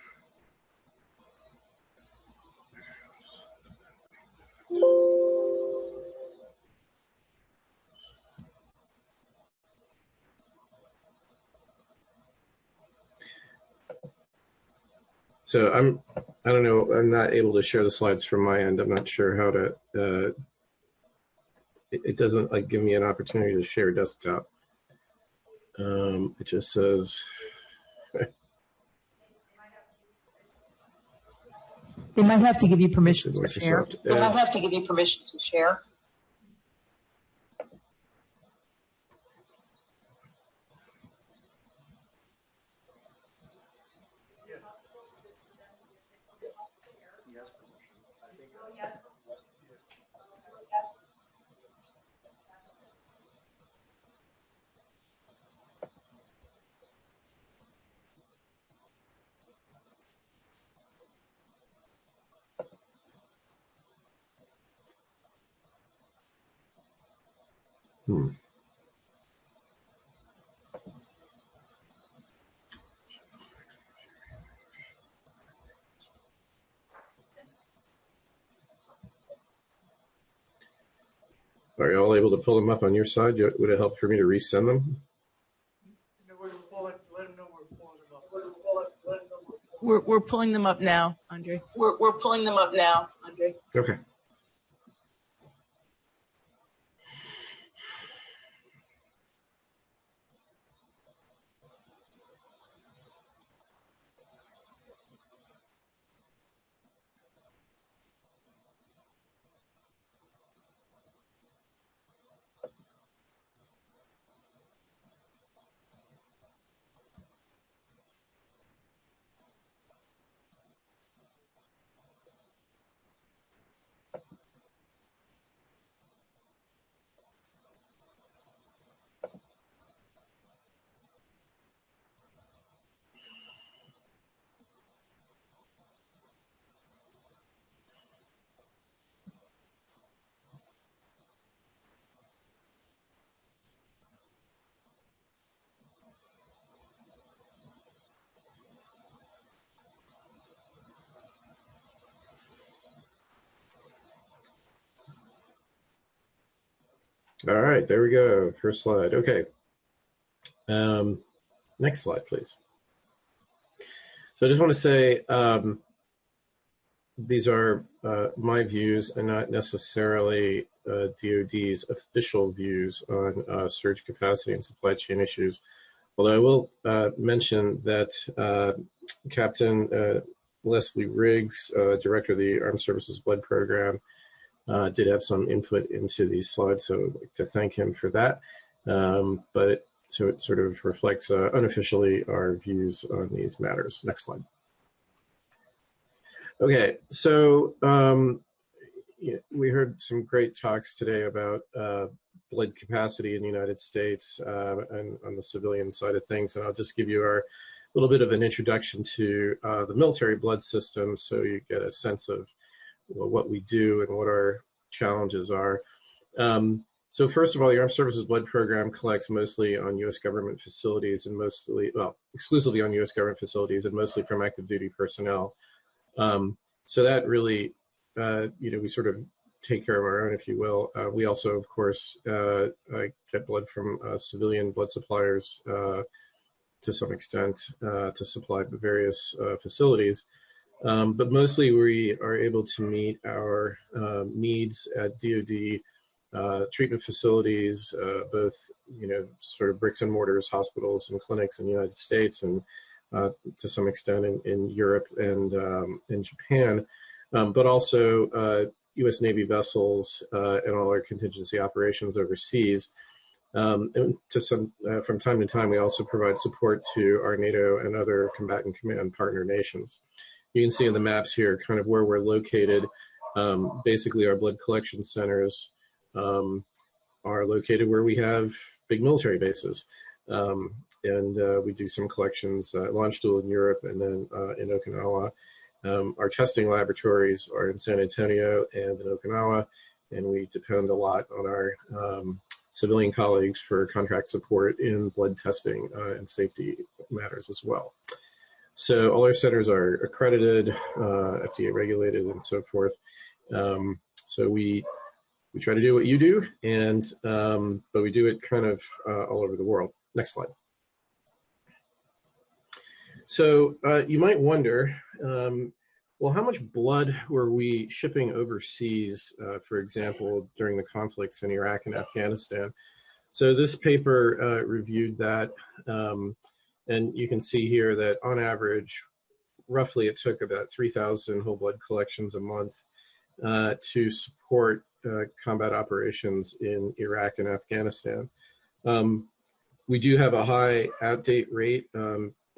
So I don't know, I'm not able to share the slides from my end. I'm not sure how to, it doesn't like give me an opportunity to share desktop. It just says, They might have to give you permission to share. They might have to give you permission to share. Are you all able to pull them up on your side? Would it help for me to resend them? We're pulling them up now, Andre. We're pulling them up now, Andre. Okay. All right, there we go. First slide. Okay. Next slide, please. So I just want to say these are my views and not necessarily DoD's official views on surge capacity and supply chain issues. Although I will mention that Captain Leslie Riggs, Director of the Armed Services Blood Program, did have some input into these slides, so I'd like to thank him for that. So it sort of reflects unofficially our views on these matters. Next slide. Okay, so we heard some great talks today about blood capacity in the United States and on the civilian side of things, and I'll just give you a little bit of an introduction to the military blood system so you get a sense of what we do and what our challenges are. So first of all, the Armed Services Blood Program collects mostly on U.S. government facilities and exclusively on U.S. government facilities and mostly from active duty personnel. So that really, we sort of take care of our own, if you will. We also, of course, get blood from civilian blood suppliers to some extent to supply the various facilities. But mostly we are able to meet our needs at DoD treatment facilities, both, sort of bricks and mortars, hospitals and clinics in the United States and to some extent in Europe and in Japan, but also U.S. Navy vessels and all our contingency operations overseas. And from time to time, we also provide support to our NATO and other combatant command partner nations. You can see in the maps here kind of where we're located. Basically, our blood collection centers are located where we have big military bases. And we do some collections at Launchstool in Europe and then in Okinawa. Our testing laboratories are in San Antonio and in Okinawa, and we depend a lot on our civilian colleagues for contract support in blood testing and safety matters as well. So all our centers are accredited, FDA regulated, and so forth. So we try to do what you do, and but we do it kind of all over the world. Next slide. So you might wonder, well, how much blood were we shipping overseas, for example, during the conflicts in Iraq and Afghanistan? So this paper reviewed that, and you can see here that on average, roughly it took about 3,000 whole blood collections a month to support combat operations in Iraq and Afghanistan. We do have a high outdate rate,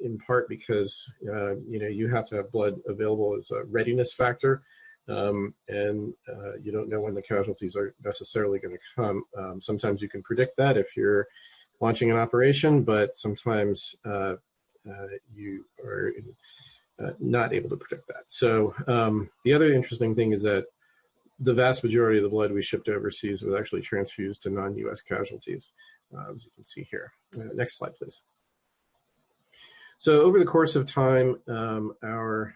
in part because you have to have blood available as a readiness factor, and you don't know when the casualties are necessarily going to come. Sometimes you can predict that if you're launching an operation, but sometimes you are not able to predict that. So the other interesting thing is that the vast majority of the blood we shipped overseas was actually transfused to non-US casualties, as you can see here. Next slide, please. So over the course of time, our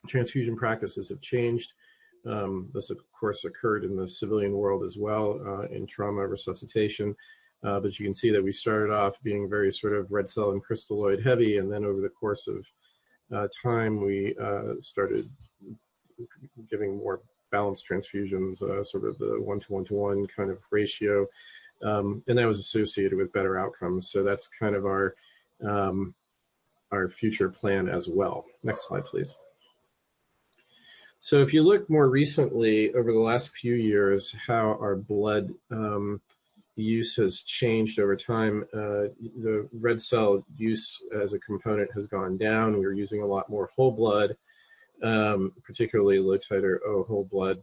transfusion practices have changed. This, of course, occurred in the civilian world as well, in trauma resuscitation. But you can see that we started off being very sort of red cell and crystalloid heavy, and then over the course of time, we started giving more balanced transfusions, sort of the 1-to-1-to-1 kind of ratio, and that was associated with better outcomes. So that's kind of our future plan as well. Next slide, please. So if you look more recently over the last few years, how our blood use has changed over time, the red cell use as a component has gone down. We're using a lot more whole blood, particularly low titer O whole blood.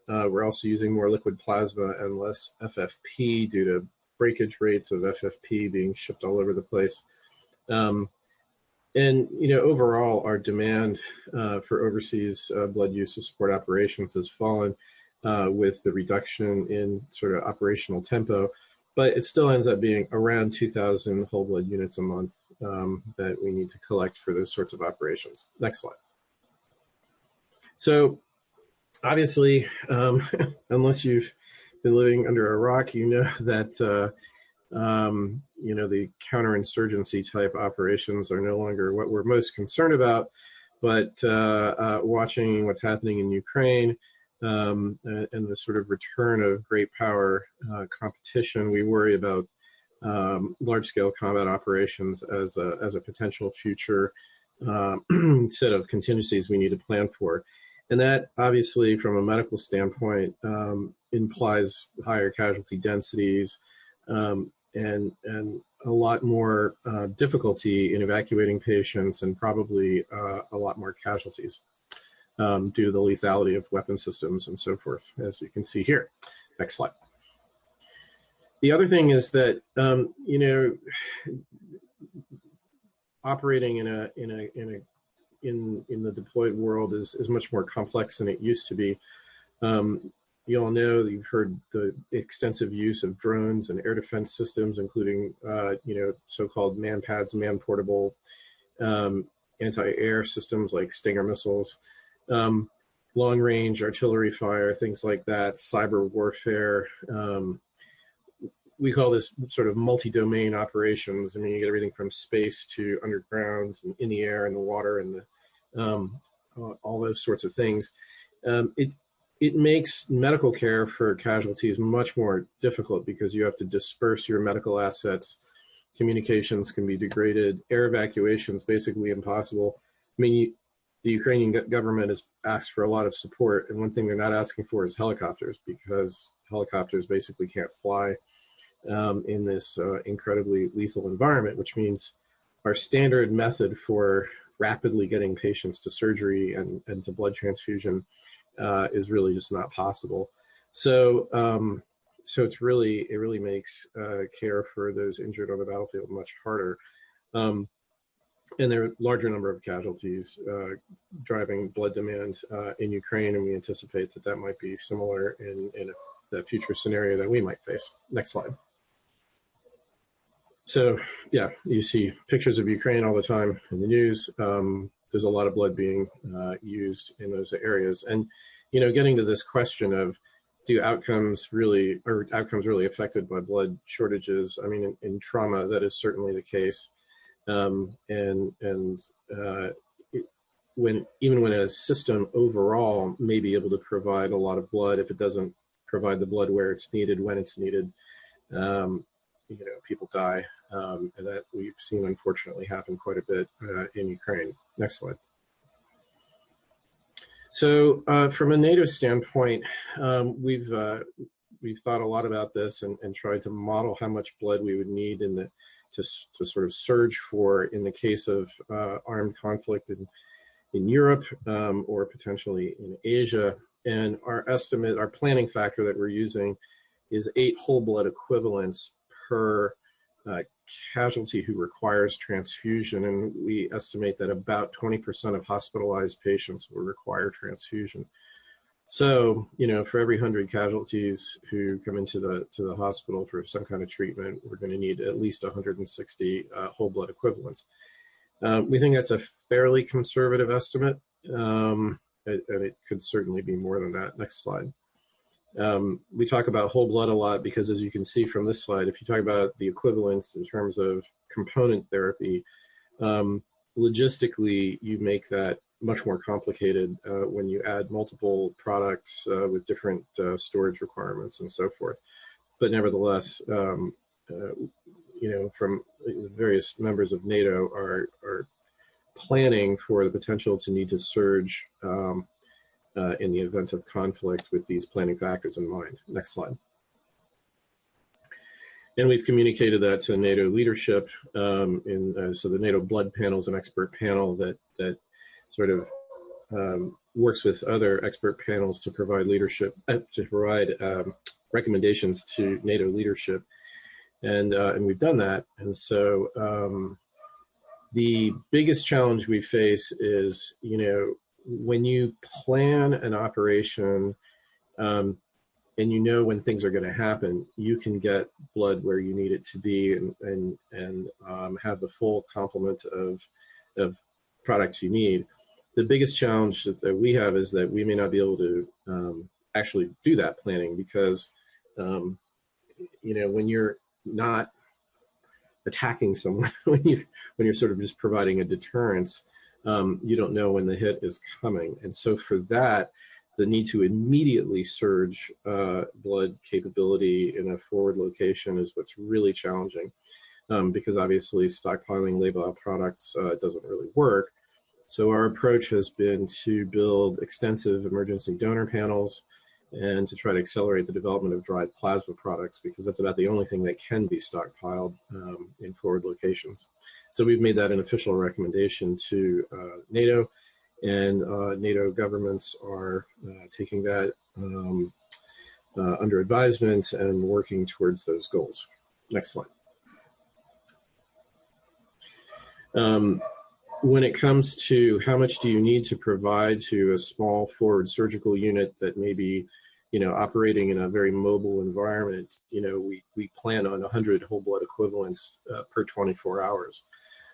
We're also using more liquid plasma and less FFP due to breakage rates of FFP being shipped all over the place. And overall, our demand for overseas blood use to support operations has fallen with the reduction in sort of operational tempo, but it still ends up being around 2,000 whole blood units a month that we need to collect for those sorts of operations. Next slide. So obviously, unless you've been living under a rock, you know that the counterinsurgency type operations are no longer what we're most concerned about, but watching what's happening in Ukraine and the sort of return of great power competition, we worry about large-scale combat operations as a potential future set of contingencies we need to plan for. And that obviously from a medical standpoint implies higher casualty densities and a lot more difficulty in evacuating patients and probably a lot more casualties due to the lethality of weapon systems and so forth, as you can see here. Next slide. The other thing is that operating in the deployed world is much more complex than it used to be. You all know that you've heard the extensive use of drones and air defense systems, including so-called man-pads, man-portable anti-air systems like Stinger missiles, long-range artillery fire, things like that, cyber warfare. We call this sort of multi-domain operations. I mean, you get everything from space to underground and in the air and the water and all those sorts of things. It makes medical care for casualties much more difficult because you have to disperse your medical assets. Communications can be degraded. Air evacuation is basically impossible. I mean, the Ukrainian government has asked for a lot of support, and one thing they're not asking for is helicopters because helicopters basically can't fly. in this incredibly lethal environment, which means our standard method for rapidly getting patients to surgery and to blood transfusion is really just not possible. So it really makes care for those injured on the battlefield much harder. And there are a larger number of casualties driving blood demand in Ukraine, and we anticipate that might be similar in the future scenario that we might face. Next slide. So yeah, you see pictures of Ukraine all the time in the news. There's a lot of blood being used in those areas. And, getting to this question of, are outcomes really affected by blood shortages? I mean, in trauma, that is certainly the case. Even when a system overall may be able to provide a lot of blood, if it doesn't provide the blood where it's needed, when it's needed, people die, and that we've seen unfortunately happen quite a bit in Ukraine. Next slide. So from a NATO standpoint, we've thought a lot about this and tried to model how much blood we would need to sort of surge for in the case of armed conflict in Europe or potentially in Asia. And our planning factor that we're using is 8 whole blood equivalents per casualty who requires transfusion. And we estimate that about 20% of hospitalized patients will require transfusion. So, for every 100 casualties who come into the hospital for some kind of treatment, we're going to need at least 160 whole blood equivalents. We think that's a fairly conservative estimate, and it could certainly be more than that. Next slide. We talk about whole blood a lot because, as you can see from this slide, if you talk about the equivalents in terms of component therapy, logistically, you make that much more complicated when you add multiple products with different storage requirements and so forth. But nevertheless, from the various members of NATO are planning for the potential to need to surge in the event of conflict with these planning factors in mind. Next slide. And we've communicated that to NATO leadership. So the NATO blood panel is an expert panel that sort of works with other expert panels to provide leadership, to provide recommendations to NATO leadership. And we've done that. And so the biggest challenge we face is, when you plan an operation and when things are going to happen, you can get blood where you need it to be and have the full complement of products you need. The biggest challenge that we have is that we may not be able to actually do that planning because, when you're not attacking someone, when you're sort of just providing a deterrence, you don't know when the hit is coming. And so for that, the need to immediately surge blood capability in a forward location is what's really challenging, because obviously stockpiling label products doesn't really work. So our approach has been to build extensive emergency donor panels and to try to accelerate the development of dried plasma products, because that's about the only thing that can be stockpiled in forward locations. So we've made that an official recommendation to NATO, and NATO governments are taking that under advisement and working towards those goals. Next slide. When it comes to how much do you need to provide to a small forward surgical unit that may be, operating in a very mobile environment, we plan on 100 whole blood equivalents per 24 hours.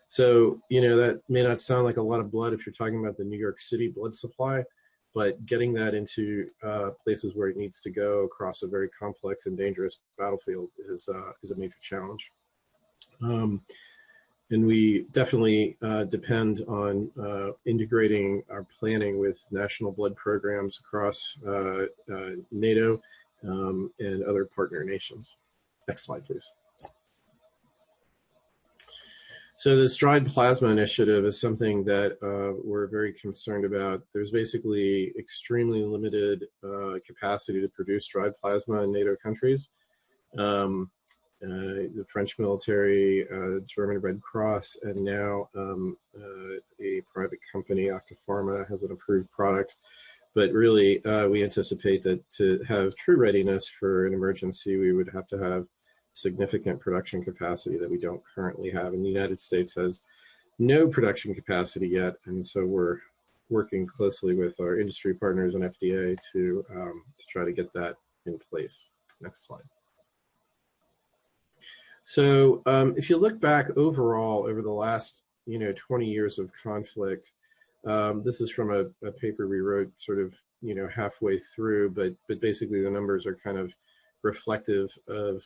So, that may not sound like a lot of blood if you're talking about the New York City blood supply, but getting that into places where it needs to go across a very complex and dangerous battlefield is a major challenge. And we definitely depend on integrating our planning with national blood programs across NATO and other partner nations. Next slide, please. So this dried plasma initiative is something that we're very concerned about. There's basically extremely limited capacity to produce dried plasma in NATO countries. the French military, German Red Cross, and now a private company, Octapharma, has an approved product. But really, we anticipate that to have true readiness for an emergency, we would have to have significant production capacity that we don't currently have. And the United States has no production capacity yet, and so we're working closely with our industry partners and FDA to try to get that in place. Next slide. So if you look back overall over the last 20 years of conflict, this is from a paper we wrote sort of halfway through, but basically the numbers are kind of reflective of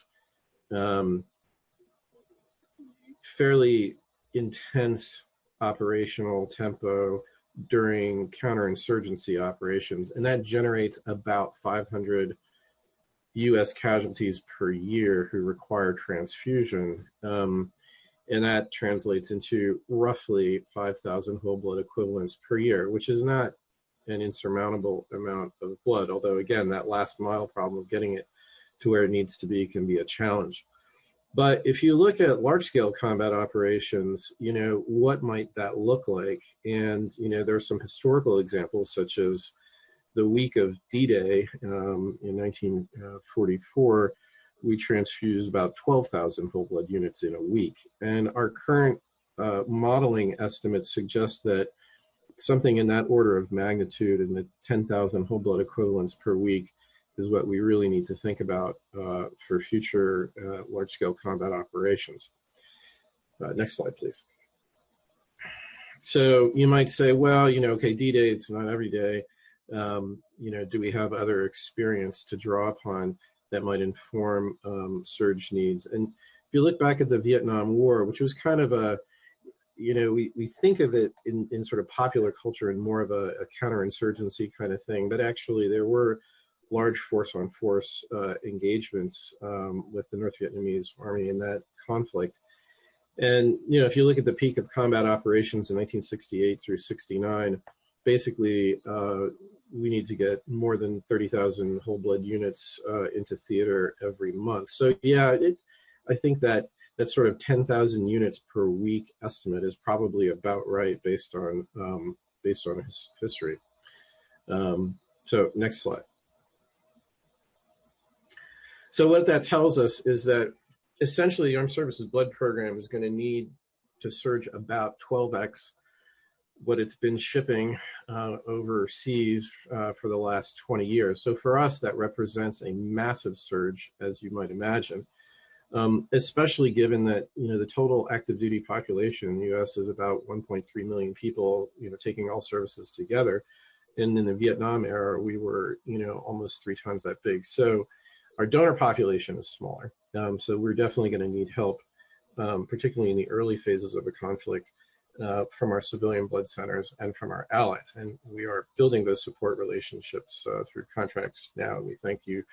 fairly intense operational tempo during counterinsurgency operations, and that generates about 500 U.S. casualties per year who require transfusion, and that translates into roughly 5,000 whole blood equivalents per year, which is not an insurmountable amount of blood, although again, that last mile problem of getting it to where it needs to be can be a challenge. But if you look at large-scale combat operations, what might that look like? And, there are some historical examples, such as the week of D-Day in 1944, we transfused about 12,000 whole blood units in a week. And our current modeling estimates suggest that something in that order of magnitude, in the 10,000 whole blood equivalents per week, is what we really need to think about for future large-scale combat operations. Next slide, please. So you might say, well, okay, D-Day, it's not every day. Do we have other experience to draw upon that might inform surge needs? And if you look back at the Vietnam War, which was kind of a, we think of it in sort of popular culture in more of a counterinsurgency kind of thing, but actually there were large force-on-force engagements with the North Vietnamese army in that conflict. And, if you look at the peak of combat operations in 1968 through 69, basically we need to get more than 30,000 whole blood units into theater every month. So yeah, I think that sort of 10,000 units per week estimate is probably about right based on history. So next slide. So what that tells us is that essentially the Armed Services Blood Program is going to need to surge about 12x what it's been shipping overseas for the last 20 years. So for us, that represents a massive surge, as you might imagine, especially given that, the total active duty population in the U.S. is about 1.3 million people, taking all services together. And in the Vietnam era, we were, almost 3 times that big. So our donor population is smaller. So we're definitely going to need help, particularly in the early phases of a conflict, from our civilian blood centers and from our allies. And we are building those support relationships through contracts now. And we thank you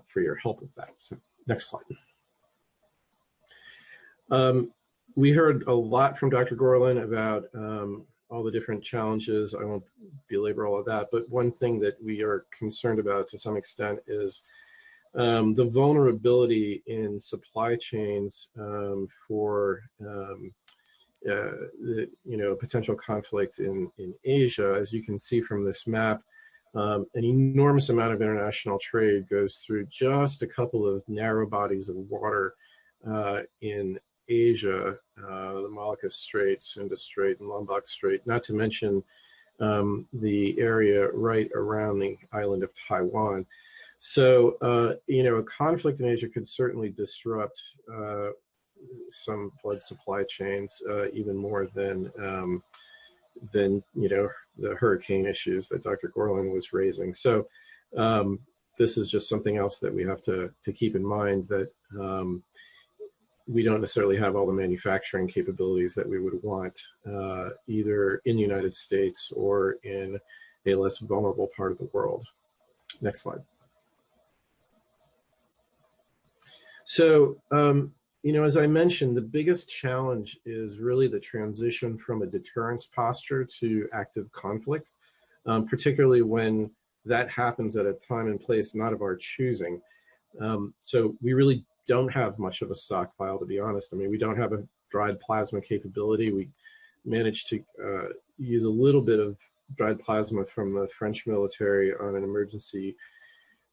for your help with that. So next slide. We heard a lot from Dr. Gorlin about all the different challenges. I won't belabor all of that, but one thing that we are concerned about to some extent is the vulnerability in supply chains for potential conflict in Asia. As you can see from this map, an enormous amount of international trade goes through just a couple of narrow bodies of water in Asia, the Malacca Strait, Sunda Strait, and Lombok Strait, not to mention the area right around the island of Taiwan. So, a conflict in Asia could certainly disrupt some blood supply chains even more than the hurricane issues that Dr. Gorlin was raising. So this is just something else that we have to keep in mind, that we don't necessarily have all the manufacturing capabilities that we would want either in the United States or in a less vulnerable part of the world. Next slide. So, as I mentioned, the biggest challenge is really the transition from a deterrence posture to active conflict, particularly when that happens at a time and place not of our choosing. So we really don't have much of a stockpile, to be honest. I mean, we don't have a dried plasma capability. We managed to use a little bit of dried plasma from the French military on an emergency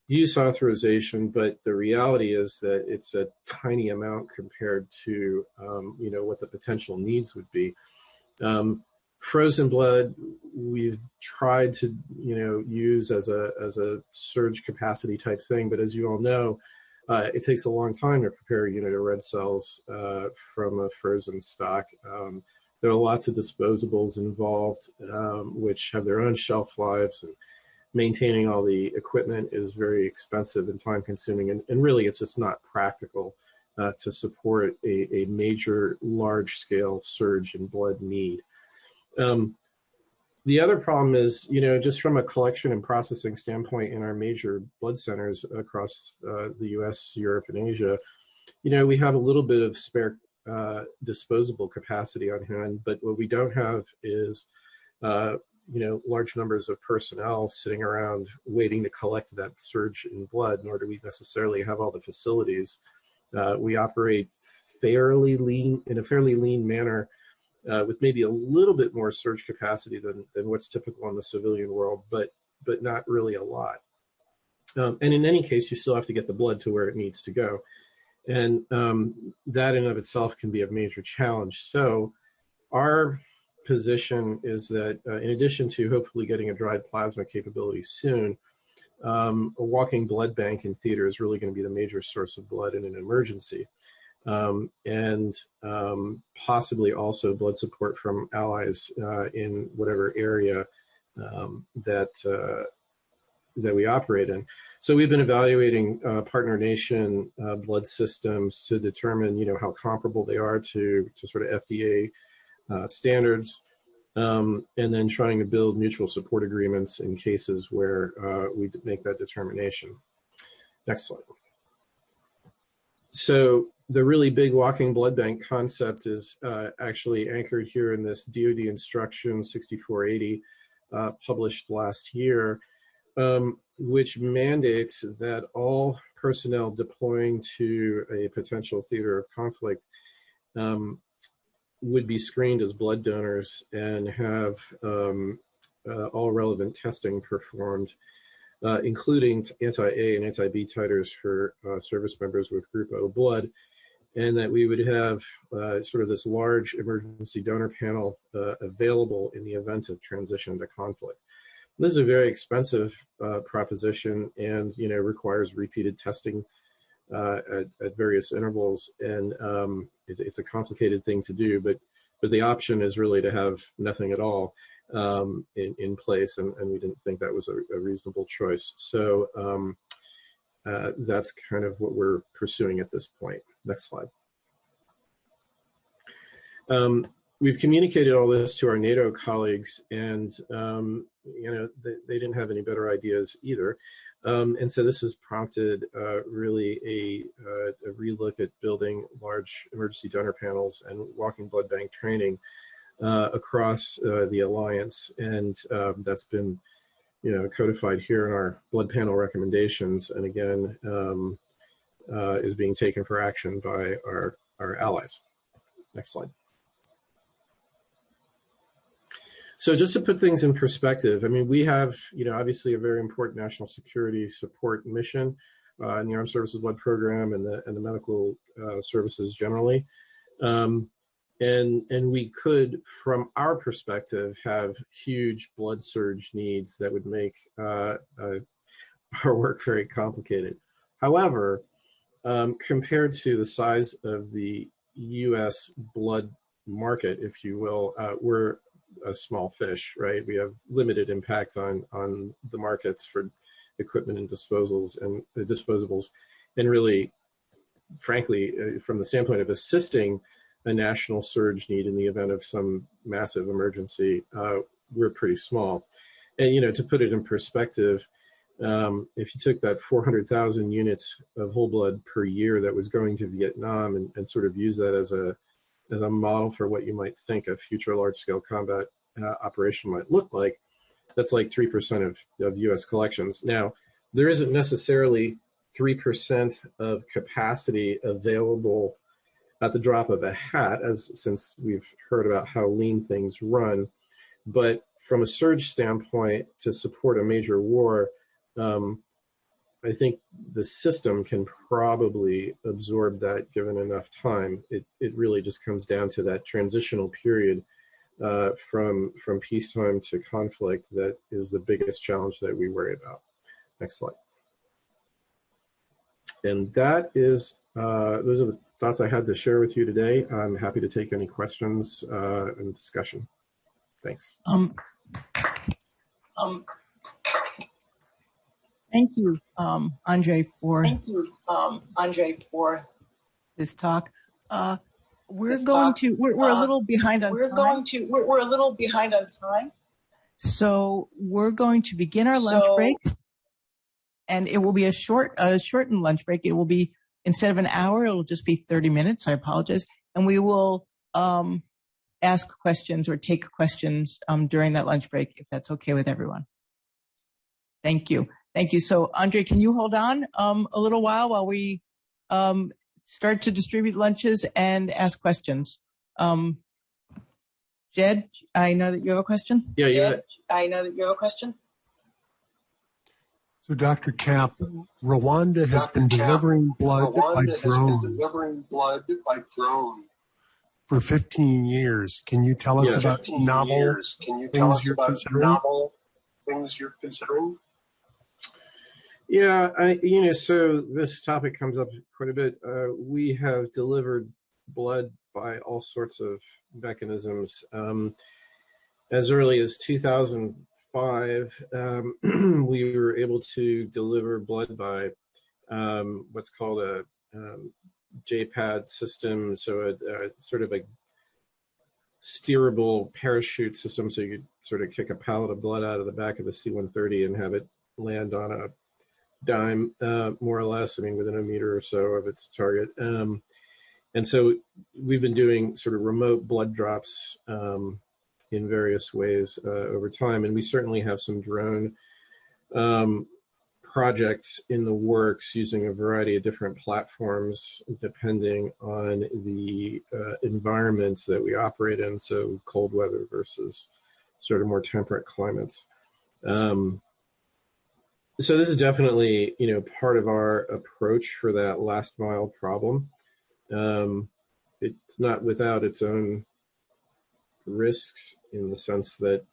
use authorization, but the reality is that it's a tiny amount compared to what the potential needs would be. Frozen blood, we've tried to use as a surge capacity type thing, but as you all know, it takes a long time to prepare a unit of red cells from a frozen stock. There are lots of disposables involved, which have their own shelf lives, and maintaining all the equipment is very expensive and time consuming, and really it's just not practical to support a major large scale surge in blood need. The other problem is, just from a collection and processing standpoint in our major blood centers across the US, Europe, and Asia, we have a little bit of spare disposable capacity on hand, but what we don't have is large numbers of personnel sitting around waiting to collect that surge in blood, nor do we necessarily have all the facilities. We operate in a fairly lean manner, with maybe a little bit more surge capacity than what's typical in the civilian world, but not really a lot. And in any case, you still have to get the blood to where it needs to go. And that in and of itself can be a major challenge. So our position is that in addition to hopefully getting a dried plasma capability soon, a walking blood bank in theater is really going to be the major source of blood in an emergency. And possibly also blood support from allies in whatever area that we operate in. So we've been evaluating partner nation blood systems to determine, how comparable they are to sort of FDA standards, and then trying to build mutual support agreements in cases where we make that determination. Next slide. So the really big walking blood bank concept is actually anchored here in this DoD instruction 6480 published last year, which mandates that all personnel deploying to a potential theater of conflict would be screened as blood donors and have all relevant testing performed, including anti-A and anti-B titers for service members with Group O blood, and that we would have sort of this large emergency donor panel available in the event of transition to conflict. This is a very expensive proposition, and requires repeated testing at various intervals, and it's a complicated thing to do. But the option is really to have nothing at all in place, and we didn't think that was a reasonable choice. So that's kind of what we're pursuing at this point. Next slide. We've communicated all this to our NATO colleagues, and they didn't have any better ideas either. And so this has prompted really a relook at building large emergency donor panels and walking blood bank training across the alliance, and that's been codified here in our blood panel recommendations, and again is being taken for action by our allies. Next slide. So just to put things in perspective, I mean, we have, obviously a very important national security support mission in the Armed Services Blood Program and the medical services generally. And we could, from our perspective, have huge blood surge needs that would make our work very complicated. However, compared to the size of the U.S. blood market, if you will, we're a small fish, right? We have limited impact on the markets for equipment and disposables, and really, frankly, from the standpoint of assisting a national surge need in the event of some massive emergency, we're pretty small. And to put it in perspective, if you took that 400,000 units of whole blood per year that was going to Vietnam and sort of use that as a model for what you might think a future large-scale combat operation might look like, that's like 3% of U.S. collections. Now, there isn't necessarily 3% of capacity available at the drop of a hat, since we've heard about how lean things run. But from a surge standpoint, to support a major war, I think the system can probably absorb that given enough time. It really just comes down to that transitional period from peacetime to conflict that is the biggest challenge that we worry about. Next slide. And that is, those are the thoughts I had to share with you today. I'm happy to take any questions and discussion. Thanks. Thank you, Andre, for this talk. We're a little behind on time. We're a little behind on time. So we're going to begin our lunch break, and it will be a shortened lunch break. It will be, instead of an hour, it'll just be 30 minutes. I apologize. And we will ask questions or take questions during that lunch break, if that's okay with everyone. Thank you. Thank you. So, Andre, can you hold on a little while we start to distribute lunches and ask questions? Jed, I know that you have a question. Yeah, Jed, I know that you have a question. So, Dr. Capp, Rwanda has been delivering blood by drone for 15 years. Can you tell us about novel things you're considering? Yeah, so this topic comes up quite a bit. We have delivered blood by all sorts of mechanisms. As early as 2005, we were able to deliver blood by what's called a JPAD system, so a sort of a steerable parachute system, so you could sort of kick a pallet of blood out of the back of the C-130 and have it land on a dime, more or less, within a meter or so of its target. And so we've been doing sort of remote blood drops in various ways over time, and we certainly have some drone projects in the works using a variety of different platforms depending on the environments that we operate in, so cold weather versus sort of more temperate climates. So this is definitely, part of our approach for that last mile problem. It's not without its own risks, in the sense that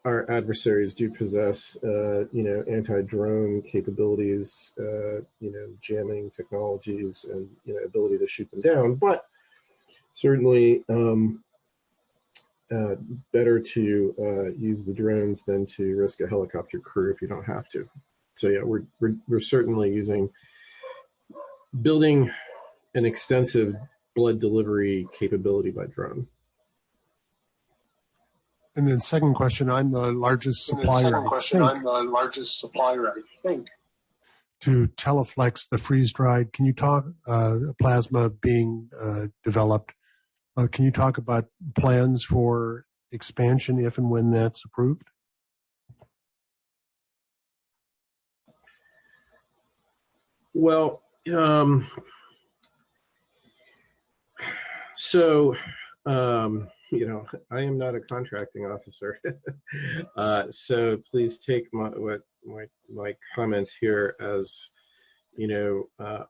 our adversaries do possess, anti-drone capabilities, jamming technologies, and ability to shoot them down. But certainly, better to use the drones than to risk a helicopter crew if you don't have to. So yeah, we're certainly building an extensive blood delivery capability by drone. And then second question, I'm the largest supplier, I think, to Teleflex, the freeze-dried. Can you talk, plasma being developed? Can you talk about plans for expansion if and when that's approved? Well, I am not a contracting officer, so please take my comments here as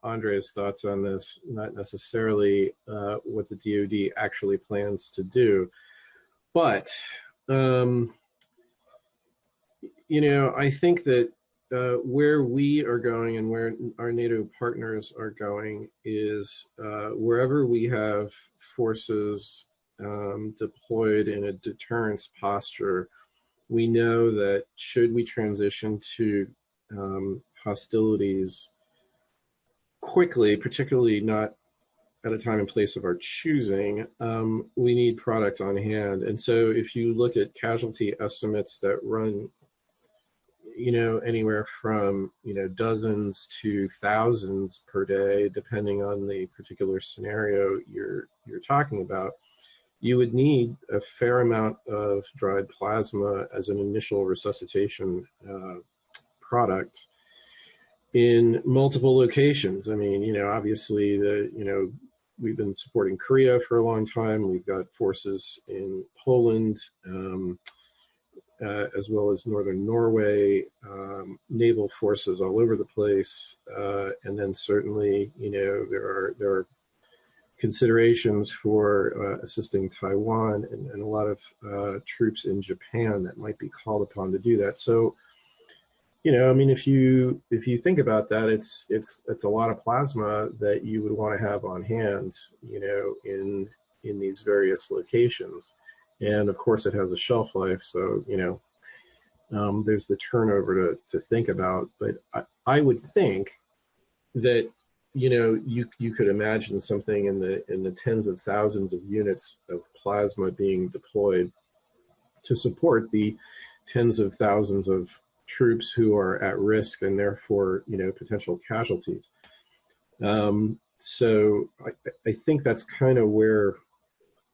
Andre's thoughts on this, not necessarily what the DoD actually plans to do. But I think that where we are going and where our NATO partners are going is wherever we have forces deployed in a deterrence posture, we know that should we transition to hostilities quickly, particularly not at a time and place of our choosing, we need product on hand. And so if you look at casualty estimates that run anywhere from dozens to thousands per day, depending on the particular scenario you're talking about, you would need a fair amount of dried plasma as an initial resuscitation product. in multiple locations. I mean, obviously we've been supporting Korea for a long time. We've got forces in Poland, as well as northern Norway, naval forces all over the place, and then certainly, there are considerations for assisting Taiwan and a lot of troops in Japan that might be called upon to do that. So, if you think about that, it's a lot of plasma that you would want to have on hand, in these various locations, and of course it has a shelf life. So there's the turnover to think about. But I would think that you could imagine something in the tens of thousands of units of plasma being deployed to support the tens of thousands of troops who are at risk and therefore potential casualties. So I think that's kind of where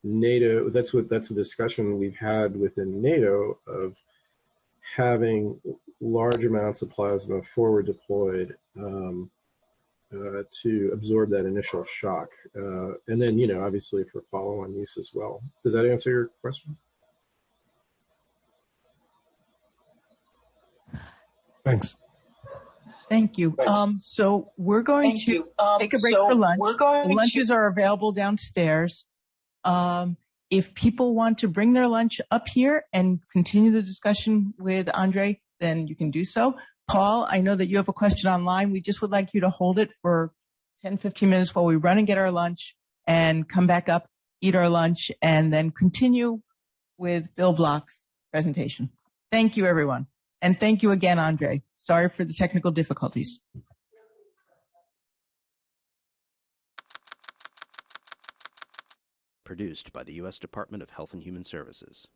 NATO, that's a discussion we've had within NATO of having large amounts of plasma forward deployed to absorb that initial shock, and then obviously for follow-on use as well. Does that answer your question? Thanks. Thank you. So we're going to take a break for lunch. The lunches are available downstairs. If people want to bring their lunch up here and continue the discussion with Andre, then you can do so. Paul, I know that you have a question online. We just would like you to hold it for 10, 15 minutes while we run and get our lunch and come back up, eat our lunch, and then continue with Bill Block's presentation. Thank you, everyone. And thank you again, Andre. Sorry for the technical difficulties. Produced by the U.S. Department of Health and Human Services.